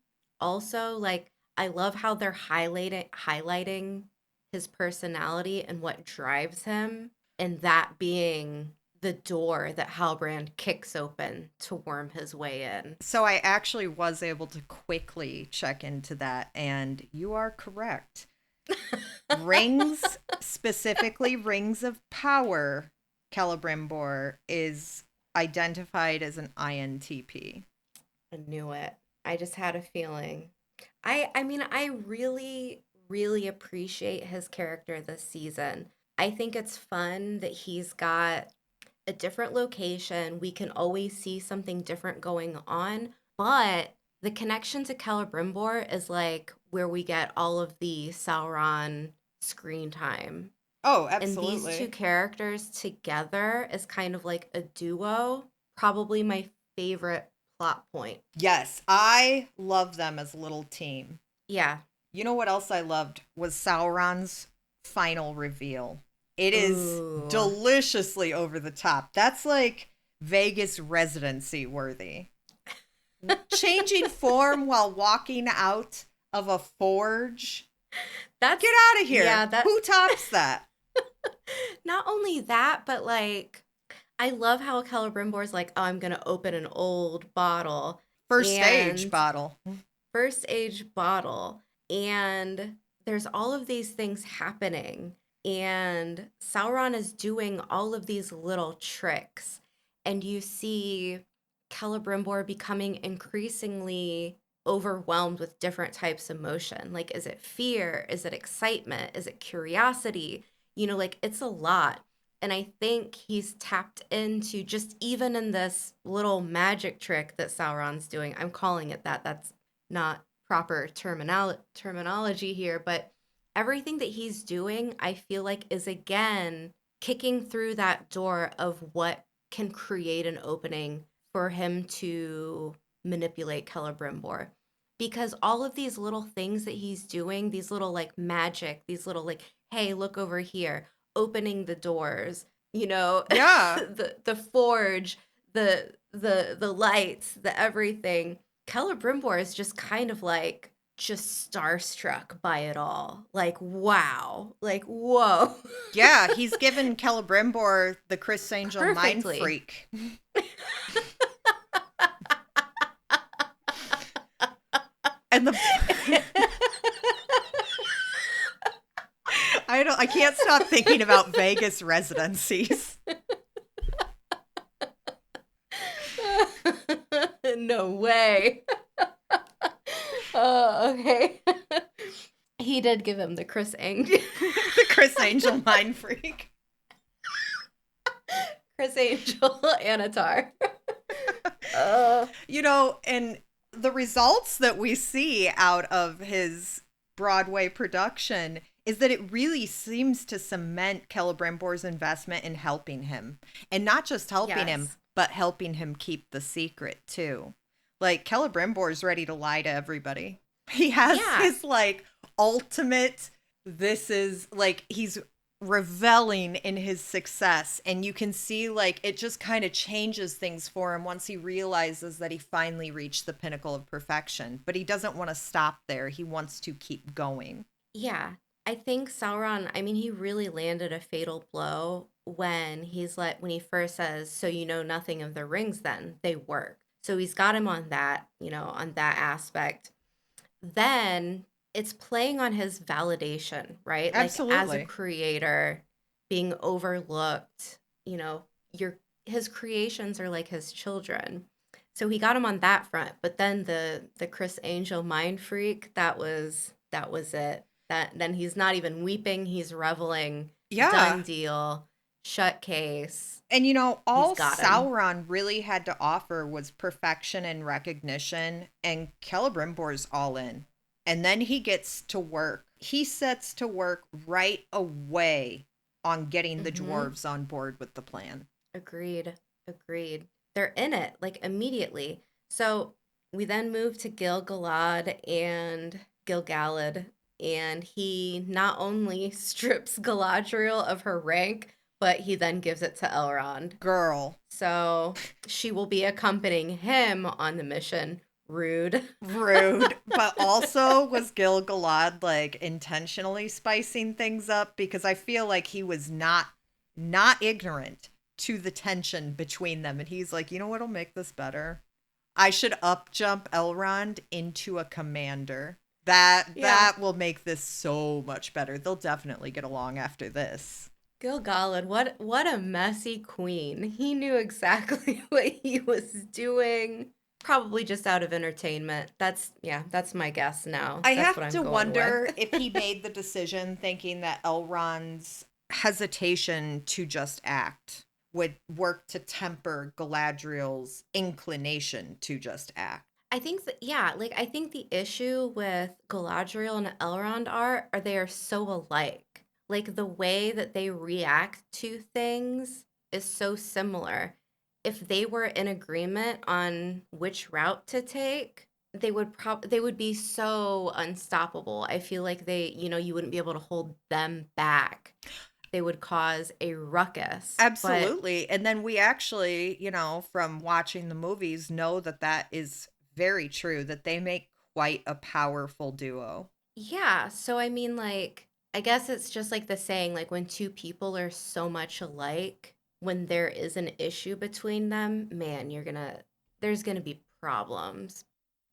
S1: also, like, I love how they're highlighting his personality and what drives him, and that being the door that Halbrand kicks open to worm his way in.
S2: So I actually was able to quickly check into that, and you are correct. Rings, specifically rings of power, Celebrimbor is identified as an INTP.
S1: I knew it. I just had a feeling. I mean, I really really appreciate his character this season. I think it's fun that he's got a different location. We can always see something different going on, but the connection to Celebrimbor is like where we get all of the Sauron screen time.
S2: Oh,
S1: And these two
S2: absolutely.
S1: characters together is kind of like a duo, probably my favorite plot point.
S2: Yes, I love them as a little team.
S1: Yeah.
S2: You know what else I loved was Sauron's final reveal. It is
S1: Ooh.
S2: deliciously over the top. That's like Vegas residency worthy. Changing form while walking out of a forge.
S1: That's
S2: Get out of
S1: yeah,
S2: here.
S1: that
S2: Who tops that?
S1: not only that, but like I love how Celebrimbor's like, "Oh, I'm going to open an old bottle."
S2: First stage
S1: And
S2: bottle.
S1: first age bottle, and there's all of these things happening, and Sauron is doing all of these little tricks, and you see Celebrimbor becoming increasingly overwhelmed with different types of emotion. Like, is it fear? Is it excitement? Is it curiosity? Like it's a lot. And I think he's tapped into, just even in this little magic trick that Sauron's doing. I'm calling it that. That's not proper terminology here, but everything that he's doing, I feel like is again kicking through that door of what can create an opening for him to manipulate Celebrimbor, because all of these little things that he's doing, these little like magic, these little like, hey, look over here, opening the doors, you know,
S2: Yeah.
S1: the forge, the lights, the everything. Celebrimbor is just kind of like just starstruck by it all. Like, wow. Like, whoa.
S2: Yeah, he's given Celebrimbor the Chris Angel mind
S1: Perfectly.
S2: freak. And the I can't stop thinking about Vegas residencies.
S1: No way. Oh, okay. He did give him the Chris Angel.
S2: The Chris Angel mind freak.
S1: Chris Angel Anatar.
S2: You know, and the results that we see out of his Broadway production is that it really seems to cement Celebrimbor's investment in helping him. And not just helping him,
S1: Yes.
S2: but helping him keep the secret too. Like, Celebrimbor's ready to lie to everybody. He has
S1: Yeah.
S2: his like ultimate, this is like, he's reveling in his success, and you can see like it just kind of changes things for him once he realizes that he finally reached the pinnacle of perfection. But he doesn't want to stop there. He wants to keep going.
S1: Yeah. I think Sauron, I mean, he really landed a fatal blow when when he first says, so you know nothing of the rings then. They work. So he's got him on that, on that aspect. Then it's playing on his validation, right? Like as a
S2: Absolutely.
S1: creator, being overlooked, your his creations are like his children. So he got him on that front, but then the Chris Angel mind freak, that was it. That then he's not even weeping, he's reveling.
S2: Yeah.
S1: Done deal. Shut case.
S2: And you know,
S1: He's
S2: all
S1: got him.
S2: Sauron really had to offer was perfection and recognition, and Celebrimbor's all in. And then he gets to work. He sets to work right away on getting the
S1: Mhm.
S2: dwarves on board with the plan.
S1: Agreed. Agreed. They're in it like immediately. So we then move to Gil-galad and Gil-galad, and he not only strips Galadriel of her rank, but he then gives it to Elrond.
S2: Girl.
S1: So she will be accompanying him on the mission. Rude.
S2: Rude. But also, was Gil-galad like intentionally spicing things up? Because I feel like he was not ignorant to the tension between them. And he's like, you know what'll make this better? I should up jump Elrond into a commander. That
S1: Yeah.
S2: that will make this so much better. They'll definitely get along after this.
S1: Gil-galad, what a messy queen. He knew exactly what he was doing. Probably just out of entertainment. That's my guess now.
S2: I
S1: That's what
S2: have
S1: I'm
S2: to
S1: going with.
S2: wonder if he made the decision thinking that Elrond's hesitation to just act would work to temper Galadriel's inclination to just act.
S1: I think that, yeah, like I think the issue with Galadriel and Elrond are they are so alike. Like the way that they react to things is so similar. If they were in agreement on which route to take, they would be so unstoppable. I feel like you wouldn't be able to hold them back. They would cause a ruckus. But
S2: Absolutely. And then we actually, from watching the movies, know that that is very true, that they make quite a powerful duo.
S1: yeah, so I mean, like, I guess it's just like the saying, like, when two people are so much alike, when there is an issue between them, man, there's gonna be problems.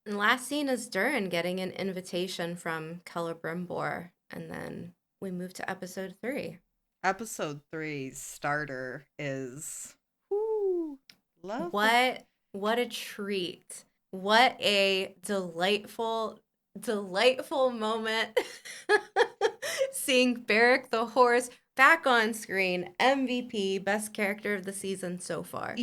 S1: And last scene is Durin getting an invitation from Celebrimbor, and then we move to episode 3.
S2: Episode three's starter is, whoo, love the.
S1: What a treat. What a delightful moment. Seeing Barrack the horse back on screen, MVP, best character of the season so far.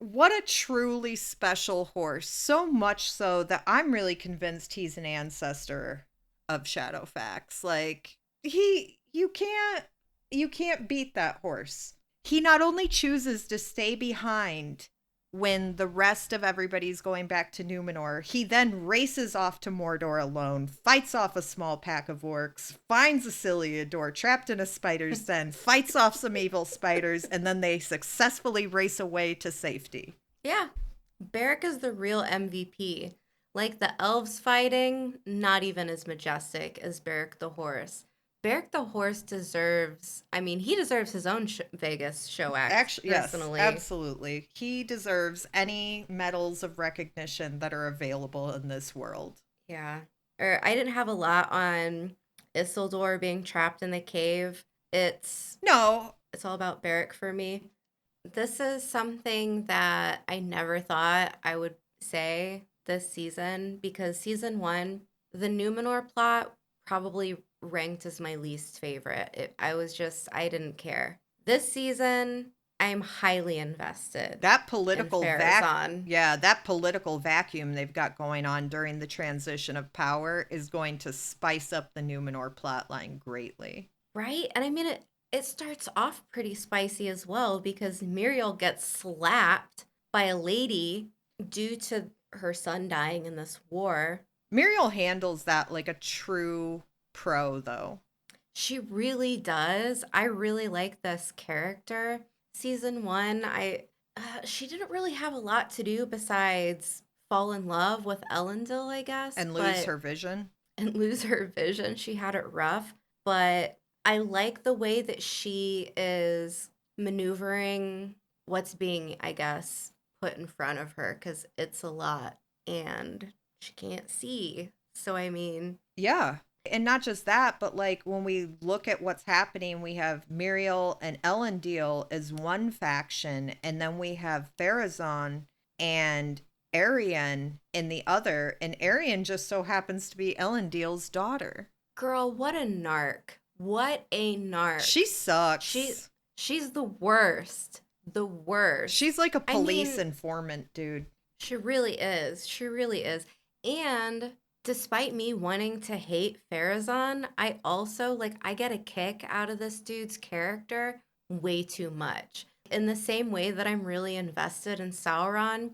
S2: What a truly special horse. So much so that I'm really convinced he's an ancestor of Shadowfax. Like, you can't beat that horse. He not only chooses to stay behind when the rest of everybody's going back to Numenor, he then races off to Mordor alone, fights off a small pack of orcs, finds Isildur trapped in a spider's den, fights off some evil spiders, and then they successfully race away to safety.
S1: Yeah. Beric is the real MVP. Like the elves fighting, not even as majestic as Beric the horse. Beric the horse deserves, I mean, he deserves his own Vegas show act,
S2: Actually, yes,
S1: personally.
S2: absolutely. He deserves any medals of recognition that are available in this world.
S1: Yeah. Or I didn't have a lot on Isildur being trapped in the cave.
S2: No,
S1: It's all about Beric for me. This is something that I never thought I would say this season because season one, the Numenor plot probably ranked as my least favorite. I didn't care. This season, I'm highly invested
S2: that
S1: in
S2: political
S1: Farazan.
S2: that political vacuum they've got going on during the transition of power is going to spice up the Numenor plotline greatly.
S1: Right? And I mean, it starts off pretty spicy as well because Muriel gets slapped by a lady due to her son dying in this war.
S2: Muriel handles that like a true pro, though.
S1: She really does. I really like this character. Season one, she didn't really have a lot to do besides fall in love with Elendil, I guess,
S2: And lose her vision.
S1: and lose her vision. She had it rough, but I like the way that she is maneuvering what's being, I guess, put in front of her because it's a lot and she can't see. So, I mean,
S2: Yeah. And not just that, but like when we look at what's happening, we have Muriel and Elendil as one faction, and then we have Farazan and Arian in the other, and Arian just so happens to be Elendil's daughter.
S1: girl, what a narc. What a narc.
S2: She sucks.
S1: She's the worst. The worst.
S2: She's like a police informant, dude.
S1: She really is. She really is. And despite me wanting to hate Farazan, I also I get a kick out of this dude's character way too much. In the same way that I'm really invested in Sauron,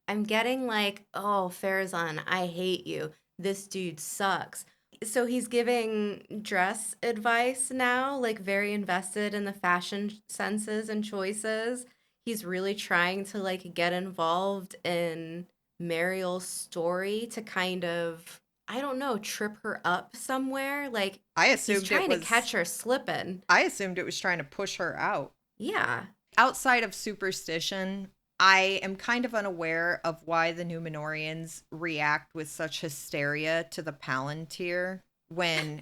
S1: I'm getting like, oh, Farazan, I hate you. This dude sucks. So he's giving dress advice now, like very invested in the fashion senses and choices. He's really trying to get involved in Mariel's story to kind of, I don't know, trip her up somewhere. Like
S2: I assumed
S1: he's trying to catch her slipping.
S2: I assumed it was trying to push her out.
S1: Yeah.
S2: Outside of superstition, I am kind of unaware of why the Numenorians react with such hysteria to the Palantir when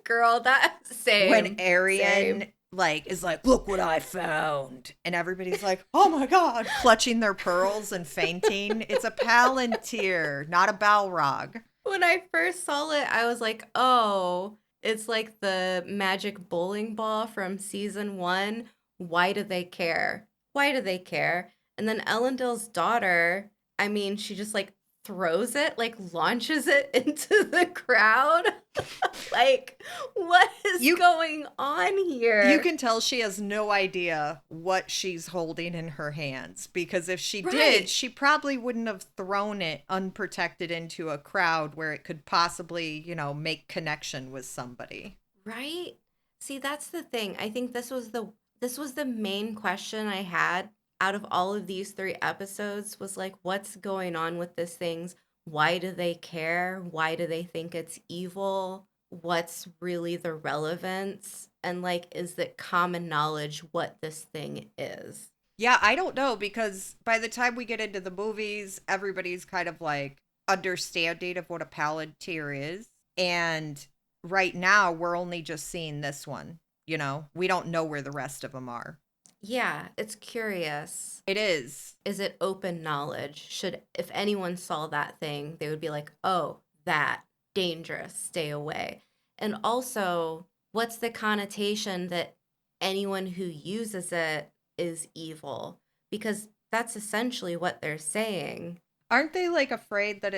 S1: girl, that same.
S2: When Arian is like, look what I found. And everybody's like, oh my God, clutching their pearls and fainting. It's a Palantir, not a Balrog.
S1: When I first saw it, I was like, oh, it's like the magic bowling ball from season one. Why do they care? Why do they care? And then Elendil's daughter, I mean, she just throws it, launches it into the crowd. What is going on here?
S2: You can tell she has no idea what she's holding in her hands, because if she did, she probably wouldn't have thrown it unprotected into a crowd where it could possibly, make connection with somebody.
S1: Right? See, that's the thing. I think this was the main question I had out of all of these 3 episodes was what's going on with these things? Why do they care? Why do they think it's evil? What's really the relevance? And is it common knowledge what this thing is?
S2: Yeah, I don't know, because by the time we get into the movies, everybody's kind of understanding of what a Palantir is. And right now, we're only just seeing this one. We don't know where the rest of them are.
S1: Yeah, it's curious.
S2: It is.
S1: Is it open knowledge? If anyone saw that thing, they would be like, oh, that, dangerous, stay away. And also, what's the connotation that anyone who uses it is evil? Because that's essentially what they're saying.
S2: Aren't they afraid that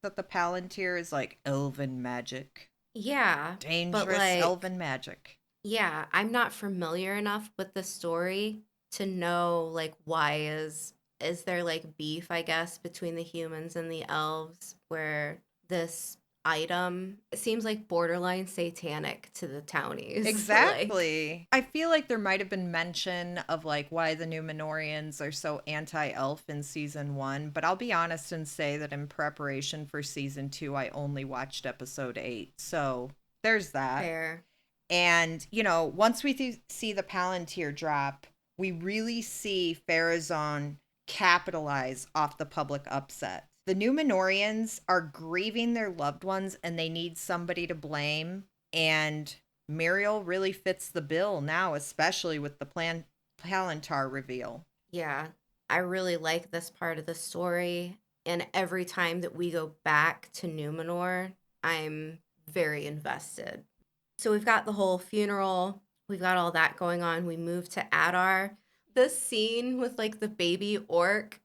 S2: that the Palantir is elven magic?
S1: Yeah.
S2: Dangerous elven magic.
S1: Yeah, I'm not familiar enough with the story to know why is is there like beef, I guess, between the humans and the elves where this item it seems like borderline satanic to the townies. Like,
S2: Exactly. I feel like there might have been mention of like why the Numenorians are so anti-elf in season 1, but I'll be honest and say that in preparation for season 2, I only watched episode 8. So there's that.
S1: fair.
S2: And, you know, once we see the Palantir drop, we really see Pharazôn capitalize off the public upset. The Numenorians are grieving their loved ones and they need somebody to blame. And Muriel really fits the bill now, especially with the Palantir reveal.
S1: Yeah, I really like this part of the story. And every time that we go back to Numenor, I'm very invested. So we've got the whole funeral, we've got all that going on. We move to Adar. This scene with like the baby orc.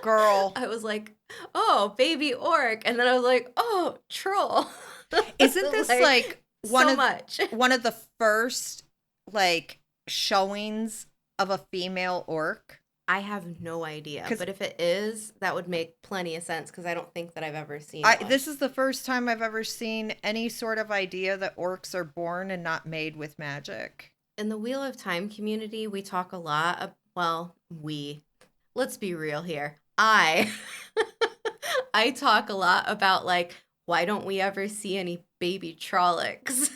S2: Girl,
S1: I was like, oh, baby orc. And then I was like, oh, troll.
S2: isn't this like
S1: so much?
S2: one of the first like showings of a female orc?
S1: I have no idea.
S2: 'Cause-
S1: But if it is, that would make plenty of sense because I don't think that I've ever seen one.
S2: This is the first time I've ever seen any sort of idea that orcs are born and not made with magic.
S1: In the Wheel of Time community, we talk a lot. Let's be real here. I talk a lot about like, why don't we ever see any baby Trollocs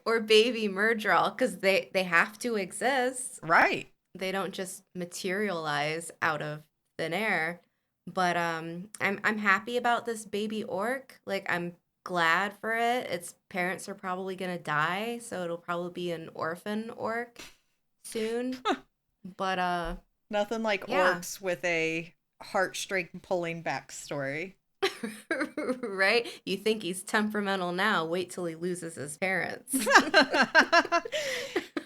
S1: or baby Murdral? Because they have to exist.
S2: Right.
S1: They don't just materialize out of thin air. But I'm happy about this baby orc. Like, I'm glad for it. Its parents are probably gonna die, so it'll probably be an orphan orc soon. But
S2: Nothing like
S1: yeah.
S2: orcs with a heartstring pulling backstory.
S1: Right? You think he's temperamental now, wait till he loses his parents.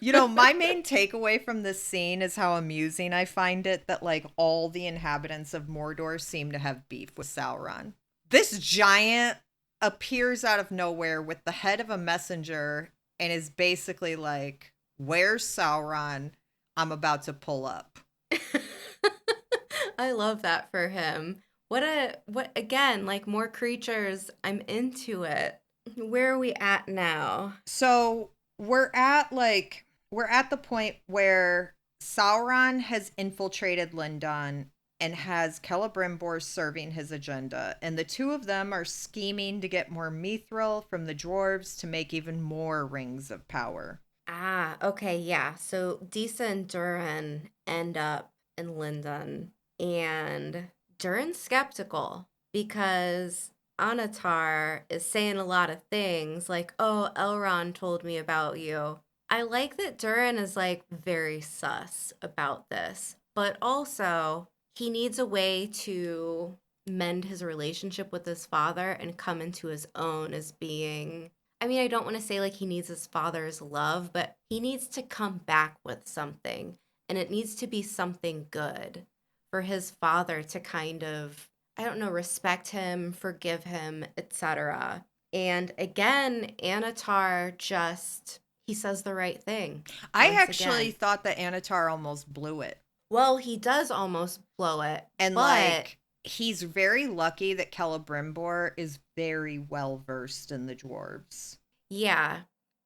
S2: You know, my main takeaway from this scene is how amusing I find it that like all the inhabitants of Mordor seem to have beef with Sauron. This giant appears out of nowhere with the head of a messenger and is basically like, "Where's Sauron? I'm about to pull up."
S1: I love that for him. What again, like more creatures, I'm into it. Where are we at now?
S2: So we're at the point where Sauron has infiltrated Lindon and has Celebrimbor serving his agenda, and the two of them are scheming to get more mithril from the dwarves to make even more rings of power.
S1: Ah, okay, yeah. So Disa and Durin end up in Lindon, and Durin's skeptical because Anatar is saying a lot of things like, oh, Elrond told me about you. I like that Durin is like very sus about this, but also he needs a way to mend his relationship with his father and come into his own as being. I mean, I don't want to say like he needs his father's love, but he needs to come back with something, and it needs to be something good for his father to kind of, I don't know, respect him, forgive him, etc. And again, Anatar just, he says the right thing.
S2: I
S1: once
S2: actually
S1: again.
S2: thought that Anatar almost blew it.
S1: Well, he does almost blow it.
S2: And
S1: but
S2: like he's very lucky that Celebrimbor is very well versed in the dwarves.
S1: yeah,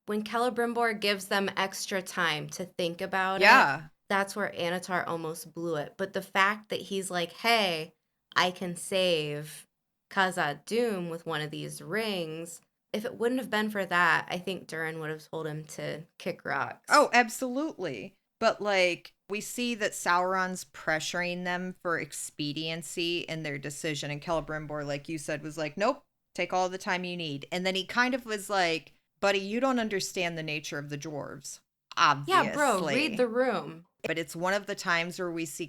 S1: when Celebrimbor gives them extra time to think about it,
S2: Yeah.
S1: that's where Anatar almost blew it. But the fact that he's like, hey, I can save Khazad Dûm with one of these rings. If it wouldn't have been for that, I think Durin would have told him to kick rocks.
S2: Oh, absolutely. But like we see that Sauron's pressuring them for expediency in their decision, and Celebrimbor, like you said, was like, nope, take all the time you need. And then he kind of was like, buddy, you don't understand the nature of the dwarves. Obviously.
S1: Yeah, bro, read the room.
S2: But it's one of the times where we see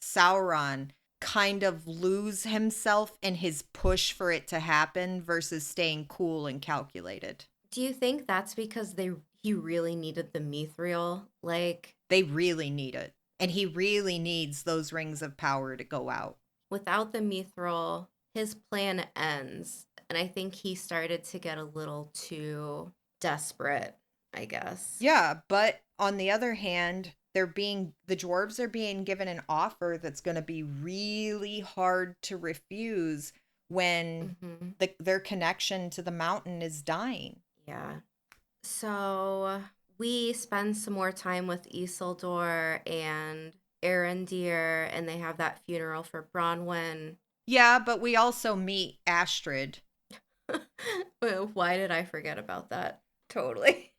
S2: Sauron kind of lose himself in his push for it to happen versus staying cool and calculated.
S1: Do you think that's because he really needed the mithril? Like,
S2: they really need it. And he really needs those rings of power to go out.
S1: Without the mithril, his plan ends. And I think he started to get a little too desperate, I guess.
S2: Yeah, but on the other hand, the dwarves are being given an offer that's going to be really hard to refuse when
S1: Mm-hmm.
S2: their connection to the mountain is dying.
S1: Yeah. So we spend some more time with Isildur and Arendir, and they have that funeral for Bronwyn.
S2: Yeah, but we also meet Astrid.
S1: Why did I forget about that? Totally.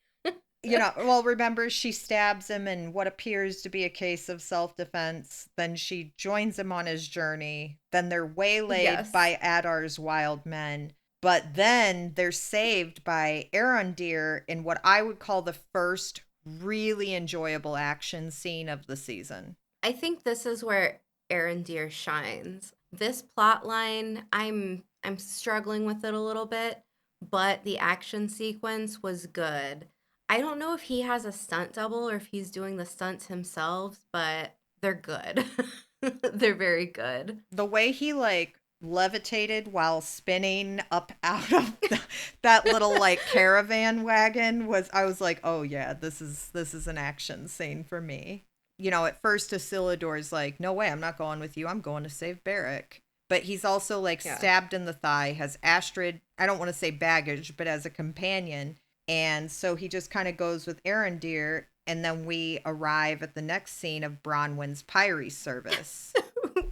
S2: Well, remember, she stabs him in what appears to be a case of self-defense. Then she joins him on his journey. Then they're waylaid
S1: Yes.
S2: by Adar's wild men. But then they're saved by Arondir in what I would call the first really enjoyable action scene of the season.
S1: I think this is where Arendir shines. This plot line, I'm struggling with it a little bit, but the action sequence was good. I don't know if he has a stunt double or if he's doing the stunts himself, but they're good. They're very good.
S2: The way he levitated while spinning up out of that little caravan wagon I was like, oh yeah, this is an action scene for me. At first Isildur like, no way, I'm not going with you, I'm going to save Beric. But he's also
S1: Yeah.
S2: stabbed in the thigh, has Astrid, I don't want to say baggage, but as a companion. And so he just kind of goes with Arondir, and then we arrive at the next scene of Bronwyn's Pyre service.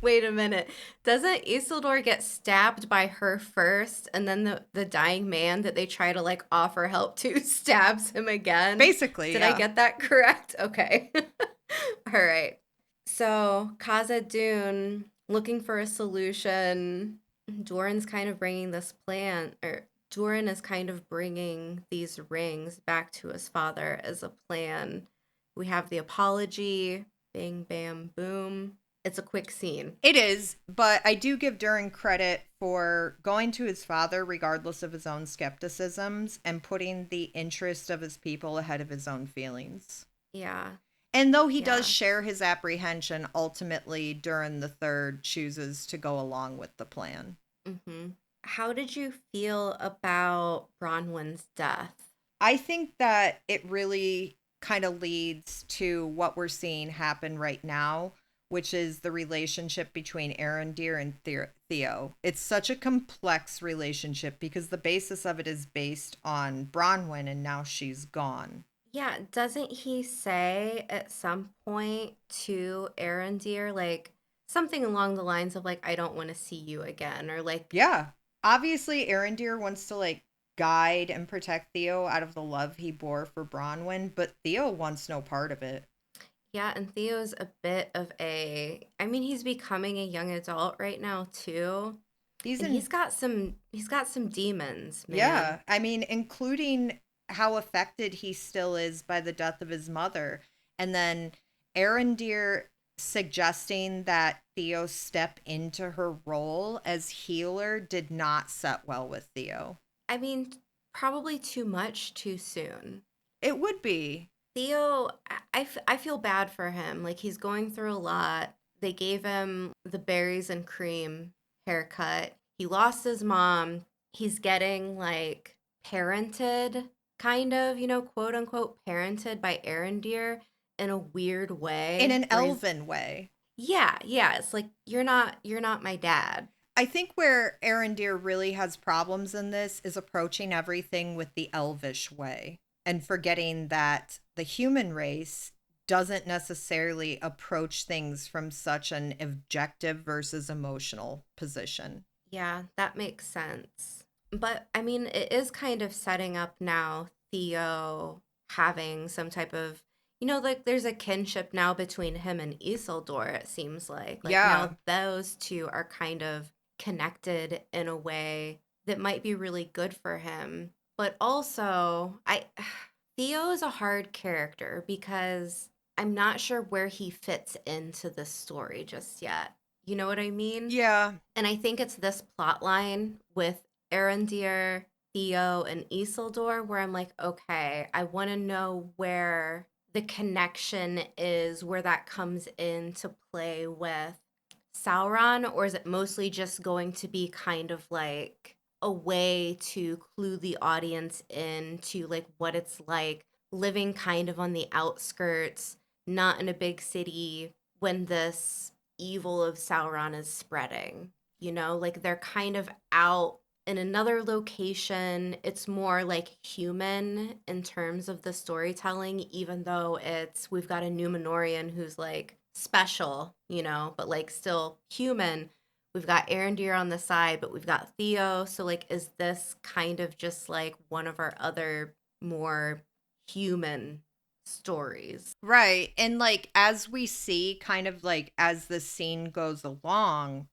S1: Wait a minute. Doesn't Isildur get stabbed by her first, and then the dying man that they try to offer help to stabs him again?
S2: Basically,
S1: Did I
S2: yeah.
S1: get that correct? Okay. All right. So Khazad Dûn looking for a solution. Doran's kind of bringing this plan, or Doran is kind of bringing these rings back to his father as a plan. We have the apology, bing, bam, boom. It's a quick scene.
S2: It is, but I do give Durin credit for going to his father regardless of his own skepticisms and putting the interest of his people ahead of his own feelings.
S1: Yeah.
S2: And though he does
S1: Yeah.
S2: share his apprehension, ultimately Durin the Third chooses to go along with the plan.
S1: Mm-hmm. How did you feel about Bronwyn's death?
S2: I think that it really kind of leads to what we're seeing happen right now, which is the relationship between Arondir and Theo. It's such a complex relationship because the basis of it is based on Bronwyn, and now she's gone.
S1: Yeah, doesn't he say at some point to Arendir, something along the lines of I don't want to see you again, or
S2: Yeah. Obviously, Arondir wants to guide and protect Theo out of the love he bore for Bronwyn, but Theo wants no part of it.
S1: yeah, and Theo's a bit of I mean, he's becoming a young adult right now too.
S2: He's
S1: And
S2: in
S1: he's got some demons, man.
S2: Yeah, I mean, including how affected he still is by the death of his mother. And then Arondir suggesting that Theo step into her role as healer did not set well with Theo.
S1: I mean, probably too much too soon.
S2: It would be.
S1: Theo, I feel bad for him. He's going through a lot. They gave him the berries and cream haircut. He lost his mom. He's getting parented, kind of, quote unquote, parented by Arendir in a weird
S2: In
S1: way.
S2: an
S1: Where he's,
S2: elven way.
S1: yeah. It's you're not my dad.
S2: I think where Arondir really has problems in this is approaching everything with the elvish way and forgetting that the human race doesn't necessarily approach things from such an objective versus emotional position.
S1: Yeah, that makes sense. But I mean, it is kind of setting up now Theo having some type of, there's a kinship now between him and Isildur, it seems like.
S2: Yeah.
S1: Now those two are kind of connected in a way that might be really good for him. But also, Theo is a hard character because I'm not sure where he fits into the story just yet. You know what I mean?
S2: Yeah.
S1: And I think it's this plot line with Arondir, Theo, and Isildur where I'm like, okay, I want to know where the connection is, where that comes into play with Sauron, or is it mostly just going to be kind of a way to clue the audience in to what it's like living kind of on the outskirts, not in a big city when this evil of Sauron is spreading. You know, like they're kind of out in another location. It's more like human in terms of the storytelling, even though we've got a Numenorian who's like special, you know, but like still human. We've got Arendir on the side, but we've got Theo. So like, is this kind of just like one of our other more human stories?
S2: Right. And like as we see kind of like as the scene goes along,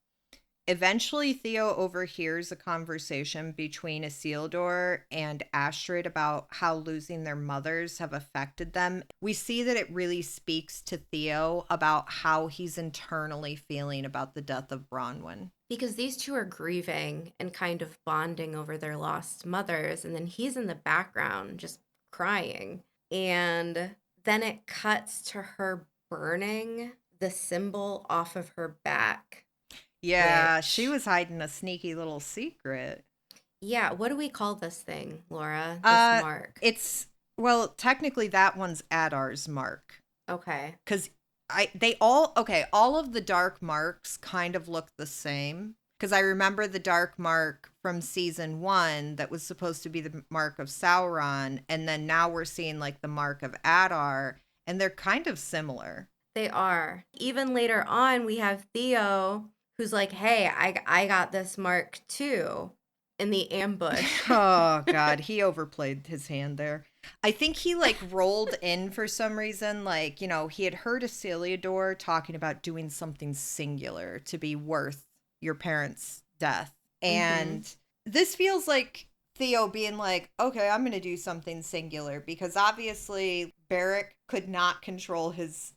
S2: eventually Theo overhears a conversation between Isildur and Astrid about how losing their mothers have affected them. We see that it really speaks to Theo about how he's internally feeling about the death of Bronwyn.
S1: Because these two are grieving and kind of bonding over their lost mothers, and then he's in the background just crying. And then it cuts to her burning the symbol off of her back.
S2: Yeah, she
S1: Which,
S2: was hiding a sneaky little secret.
S1: yeah, what do we call this thing, Laura? This
S2: Uh,
S1: mark.
S2: it's well, technically that one's Adar's mark
S1: Okay.
S2: because all of the dark marks kind of look the same. Because I remember the dark mark from season 1 that was supposed to be the mark of Sauron, and then now we're seeing like the mark of Adar, and they're kind of similar.
S1: They are. Even later on, we have Theo who's like, hey, I got this mark too in the ambush.
S2: Oh God, he overplayed his hand there. I think he like rolled in for some reason. Like, he had heard Isildur talking about doing something singular to be worth your parents' death.
S1: Mm-hmm.
S2: And this feels like Theo being like, okay, I'm going to do something singular because obviously Beric could not control his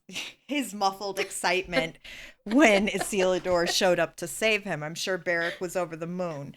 S2: his muffled excitement when Isildur showed up to save him. I'm sure Beric was over the moon.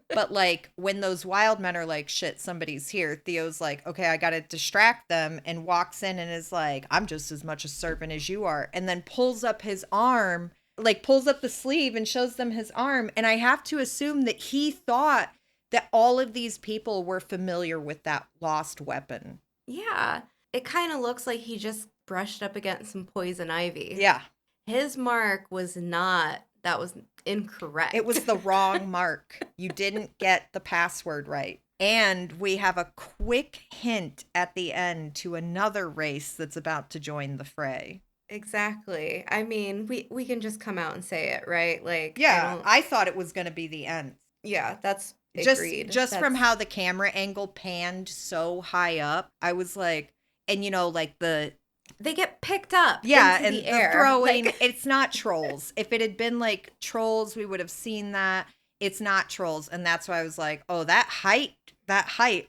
S2: But like when those wild men are like, shit, somebody's here, Theo's like, okay, I gotta distract them, and walks in and is like, I'm just as much a servant as you are, and then pulls up his arm, like pulls up the sleeve and shows them his arm. And I have to assume that he thought that all of these people were familiar with that lost weapon.
S1: Yeah. It kind of looks like he just brushed up against some poison ivy.
S2: Yeah.
S1: His mark was not, that was incorrect.
S2: It was the wrong mark. You didn't get the password right. And we have a quick hint at the end to another race that's about to join the fray.
S1: Exactly. I mean, we can just come out and say it, right? Like,
S2: Yeah, I thought it was going to be the end.
S1: yeah, that's
S2: Just
S1: agreed.
S2: just from
S1: That's,
S2: how the camera angle panned so high up, I was like, and like
S1: they get picked up
S2: yeah,
S1: into
S2: and
S1: the
S2: the
S1: air.
S2: throwing,
S1: Like,
S2: it's not trolls. If it had been like trolls, we would have seen that. It's not trolls, and that's why I was like, oh, that height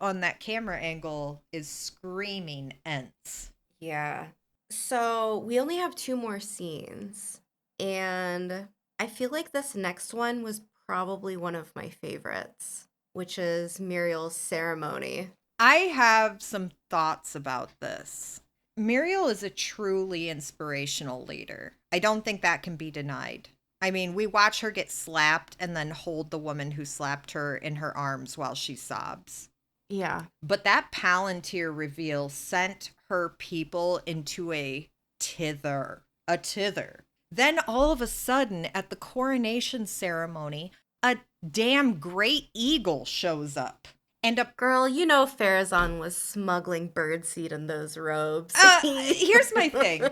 S2: on that camera angle is screaming Ents.
S1: yeah. So we only have two more scenes. And I feel like this next one was probably one of my favorites, which is Muriel's ceremony.
S2: I have some thoughts about this. Muriel is a truly inspirational leader. I don't think that can be denied. I mean, we watch her get slapped and then hold the woman who slapped her in her arms while she sobs.
S1: Yeah.
S2: But that Palantir reveal sent her people into a tither. A tither. Then all of a sudden, at the coronation ceremony, a damn great eagle shows up. And
S1: Girl, you know Farazan was smuggling birdseed in those robes.
S2: here's my thing.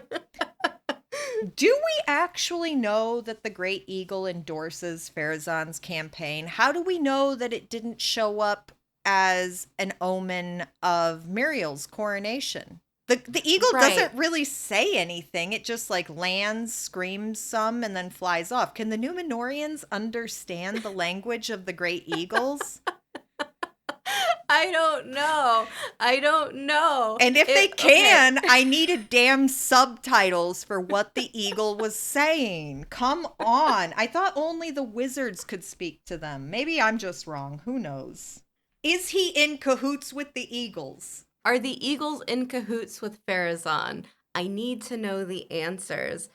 S2: Do we actually know that the Great Eagle endorses Farazan's campaign? How do we know that it didn't show up as an omen of Muriel's coronation? The eagle
S1: Right.
S2: doesn't really say anything. It just like lands, screams some, and then flies off. Can the Numenorians understand the language of the Great Eagles?
S1: I don't know. I don't know.
S2: And if they
S1: Okay.
S2: can, I needed damn subtitles for what the eagle was saying. Come on. I thought only the wizards could speak to them. Maybe I'm just wrong. Who knows? Is he in cahoots with the eagles?
S1: Are the Eagles in cahoots with Farazan? I need to know the answers.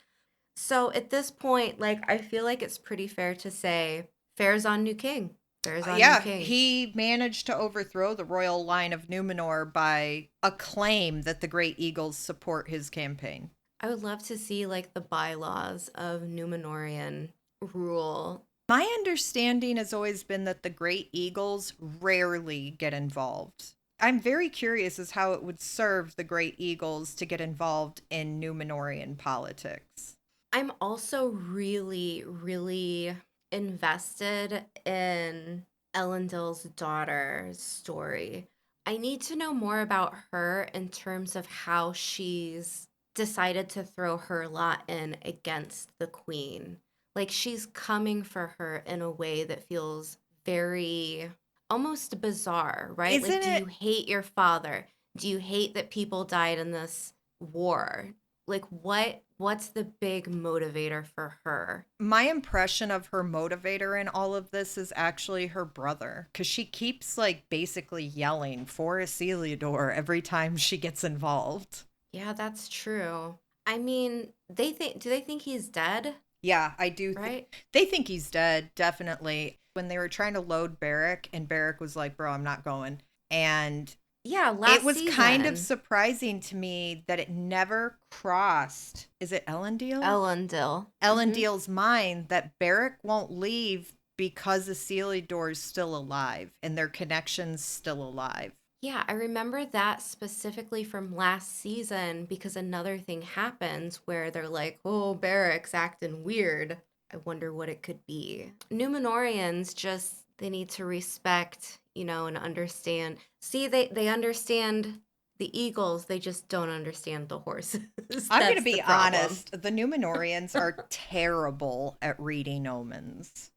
S1: So at this point, like, I feel like it's pretty fair to say Farazan knew King. Bears on your
S2: Yeah,
S1: case.
S2: he managed to overthrow the royal line of Numenor by a claim that the Great Eagles support his campaign.
S1: I would love to see like the bylaws of Numenorian rule.
S2: My understanding has always been that the Great Eagles rarely get involved. I'm very curious as how it would serve the Great Eagles to get involved in Numenorian politics.
S1: I'm also really, really invested in Elendil's daughter's story. I need to know more about her in terms of how she's decided to throw her lot in against the queen. Like she's coming for her in a way that feels very almost bizarre, right? Like,
S2: Isn't
S1: do you
S2: it?
S1: hate your father? Do you hate that people died in this war? Like what's the big motivator for her?
S2: My impression of her motivator in all of this is actually her brother, because she keeps like basically yelling for Isiliador every time she gets involved.
S1: Yeah, that's true. I mean, do they think he's dead,
S2: Yeah, I do think
S1: right?
S2: they think he's dead, definitely. When they were trying to load Barrack, and Barrack was like, "Bro, I'm not going." And
S1: Yeah,
S2: it
S1: last
S2: was kind of
S1: season.
S2: surprising to me that it never crossed. Is it Elendil?
S1: Elendil.
S2: Elendil's mind that Barrack won't leave because Isildur's still alive and their connection's still alive.
S1: Yeah, I remember that specifically from last season because another thing happens where they're like, "Oh, Barrack's acting weird." I wonder what it could be. Numenorians just they need to respect, and understand. See, they understand the eagles, they just don't understand the horses.
S2: I'm going to
S1: That's the
S2: be
S1: problem.
S2: honest, the Numenorians are terrible at reading omens.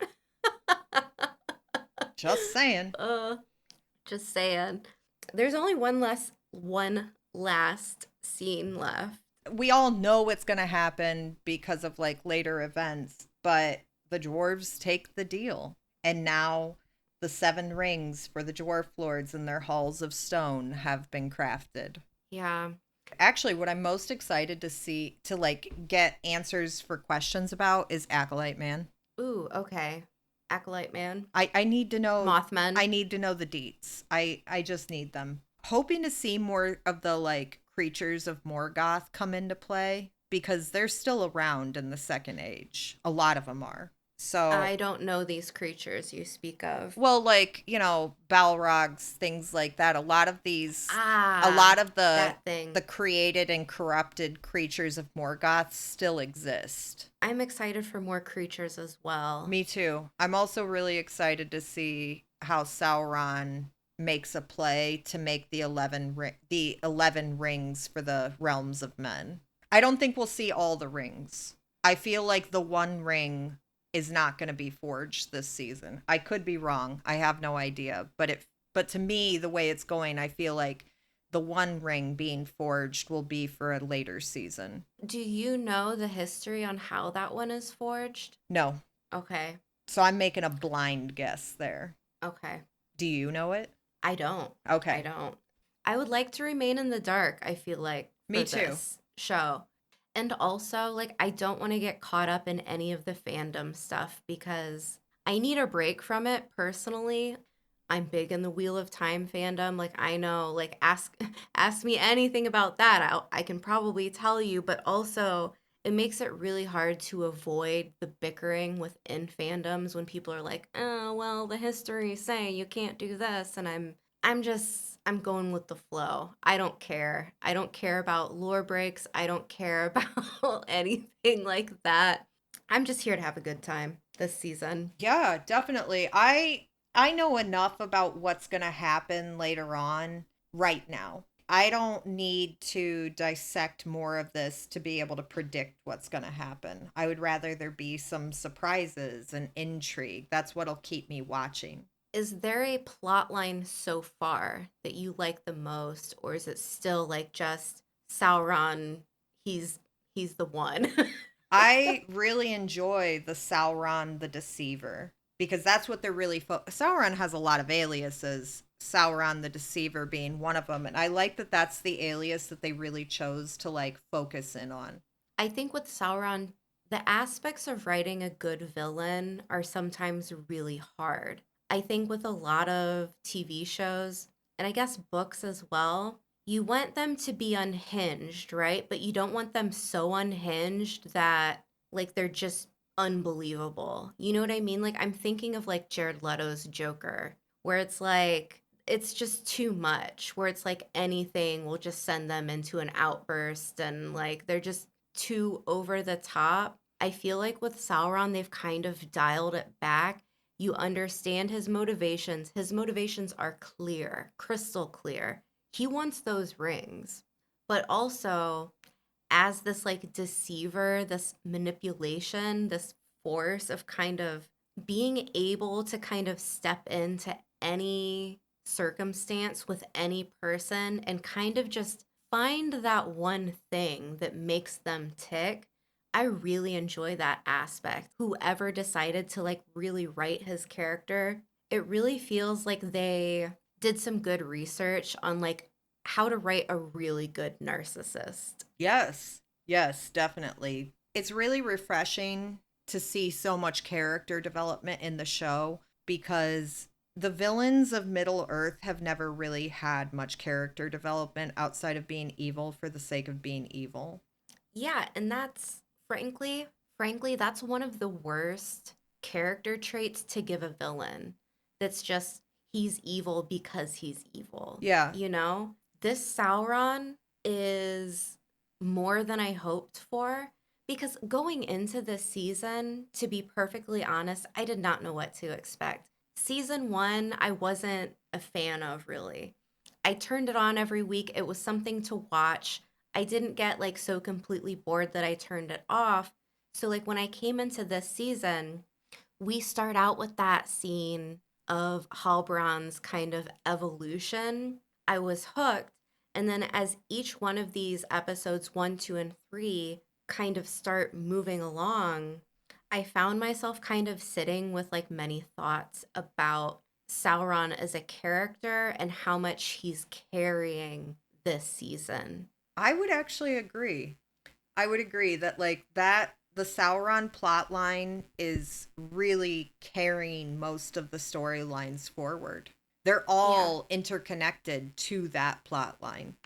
S2: Just saying.
S1: uh, just saying. There's only one last scene left.
S2: We all know what's going to happen because of like later events, but the dwarves take the deal. And now the 7 rings for the dwarf lords in their halls of stone have been crafted.
S1: Yeah.
S2: Actually, what I'm most excited to see to like get answers for questions about is Acolyte Man.
S1: Ooh, okay. Acolyte Man.
S2: I need to know
S1: Mothman.
S2: I need to know the deets. I just need them. Hoping to see more of the like creatures of Morgoth come into play because they're still around in the second age. A lot of them are. So,
S1: I don't know these creatures you speak of.
S2: well, like, Balrogs, things like that. A lot
S1: Ah,
S2: of the
S1: that thing.
S2: the created and corrupted creatures of Morgoth still exist.
S1: I'm excited for more creatures as well.
S2: Me too. I'm also really excited to see how Sauron makes a play to make the 11 rings for the realms of men. I don't think we'll see all the rings. I feel like the one ring is not going to be forged this season. I could be wrong. I have no idea, but to me the way it's going, I feel like the one ring being forged will be for a later season.
S1: Do you know the history on how that one is forged?
S2: No.
S1: Okay.
S2: So I'm making a blind guess there.
S1: Okay.
S2: Do you know it?
S1: I don't. I
S2: Okay.
S1: don't. I would like to remain in the dark, I feel like,
S2: Me
S1: for
S2: too.
S1: this show. And also, like, I don't want to get caught up in any of the fandom stuff because I need a break from it personally. I'm big in the Wheel of Time fandom. Like, I know, like, ask me anything about that. I can probably tell you, but also it makes it really hard to avoid the bickering within fandoms when people are like, "Oh, well, the history say you can't do this." And I'm going with the flow. I don't care. I don't care about lore breaks. I don't care about anything like that. I'm just here to have a good time this season.
S2: Yeah, definitely. I know enough about what's going to happen later on right now. I don't need to dissect more of this to be able to predict what's going to happen. I would rather there be some surprises and intrigue. That's what'll keep me watching.
S1: Is there a plot line so far that you like the most, or is it still like just Sauron? He's he's the one.
S2: I really enjoy the Sauron the Deceiver because that's what they're really Sauron has a lot of aliases, Sauron the Deceiver being one of them, and I like that that's the alias that they really chose to like focus in on.
S1: I think with Sauron, the aspects of writing a good villain are sometimes really hard. I think with a lot of TV shows, and I guess books as well, you want them to be unhinged, right? But you don't want them so unhinged that like they're just unbelievable. You know what I mean? Like I'm thinking of like Jared Leto's Joker, where it's like it's just too much, where it's like anything will just send them into an outburst and like they're just too over the top. I feel like with Sauron, they've kind of dialed it back. You understand his motivations. His motivations are clear, crystal clear. He wants those rings. But also, as this like deceiver, this manipulation, this force of kind of being able to kind of step into any circumstance with any person and kind of just find that one thing that makes them tick. I really enjoy that aspect. Whoever decided to like really write his character, it really feels like they did some good research on like how to write a really good narcissist.
S2: Yes. Yes, definitely. It's really refreshing to see so much character development in the show because the villains of Middle Earth have never really had much character development outside of being evil for the sake of being evil.
S1: Yeah, and that's frankly, that's one of the worst character traits to give a villain. That's just he's evil because he's evil.
S2: Yeah.
S1: You know? This Sauron is more than I hoped for because going into this season, to be perfectly honest, I did not know what to expect. Season 1, I wasn't a fan of really. I turned it on every week. It was something to watch. I didn't get like so completely bored that I turned it off. So like when I came into this season, we start out with that scene of Halbrand's kind of evolution. I was hooked. And then as each one of these episodes, 1, 2, and 3, kind of start moving along, I found myself kind of sitting with like many thoughts about Sauron as a character and how much he's carrying this season.
S2: I would actually agree. I would agree that the Sauron plot line is really carrying most of the storylines forward. They're
S1: Yeah.
S2: all interconnected to that plot line.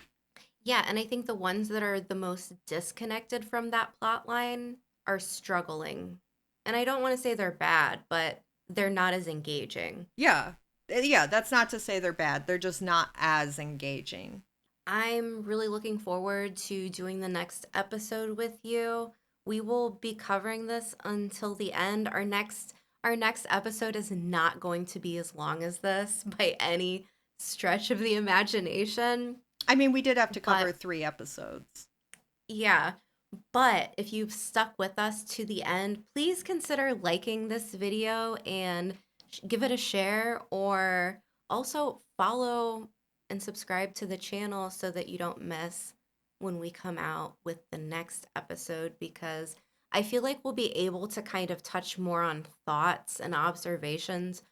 S1: Yeah, and I think the ones that are the most disconnected from that plot line are struggling. And I don't want to say they're bad, but they're not as engaging.
S2: Yeah. Yeah, that's not to say they're bad. They're just not as engaging.
S1: I'm really looking forward to doing the next episode with you. We will be covering this until the end. Our next episode is not going to be as long as this by any stretch of the imagination,
S2: I mean, we did have to cover
S1: but
S2: 3 episodes.
S1: yeah, but if you've stuck with us to the end, please consider liking this video and give it a share or also follow and subscribe to the channel so that you don't miss when we come out with the next episode because I feel like we'll be able to kind of touch more on thoughts and observations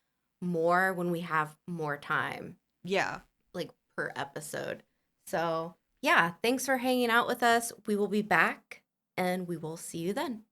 S1: more when we have more time,
S2: Yeah.
S1: like per episode. So, yeah, thanks for hanging out with us. We will be back and we will see you then.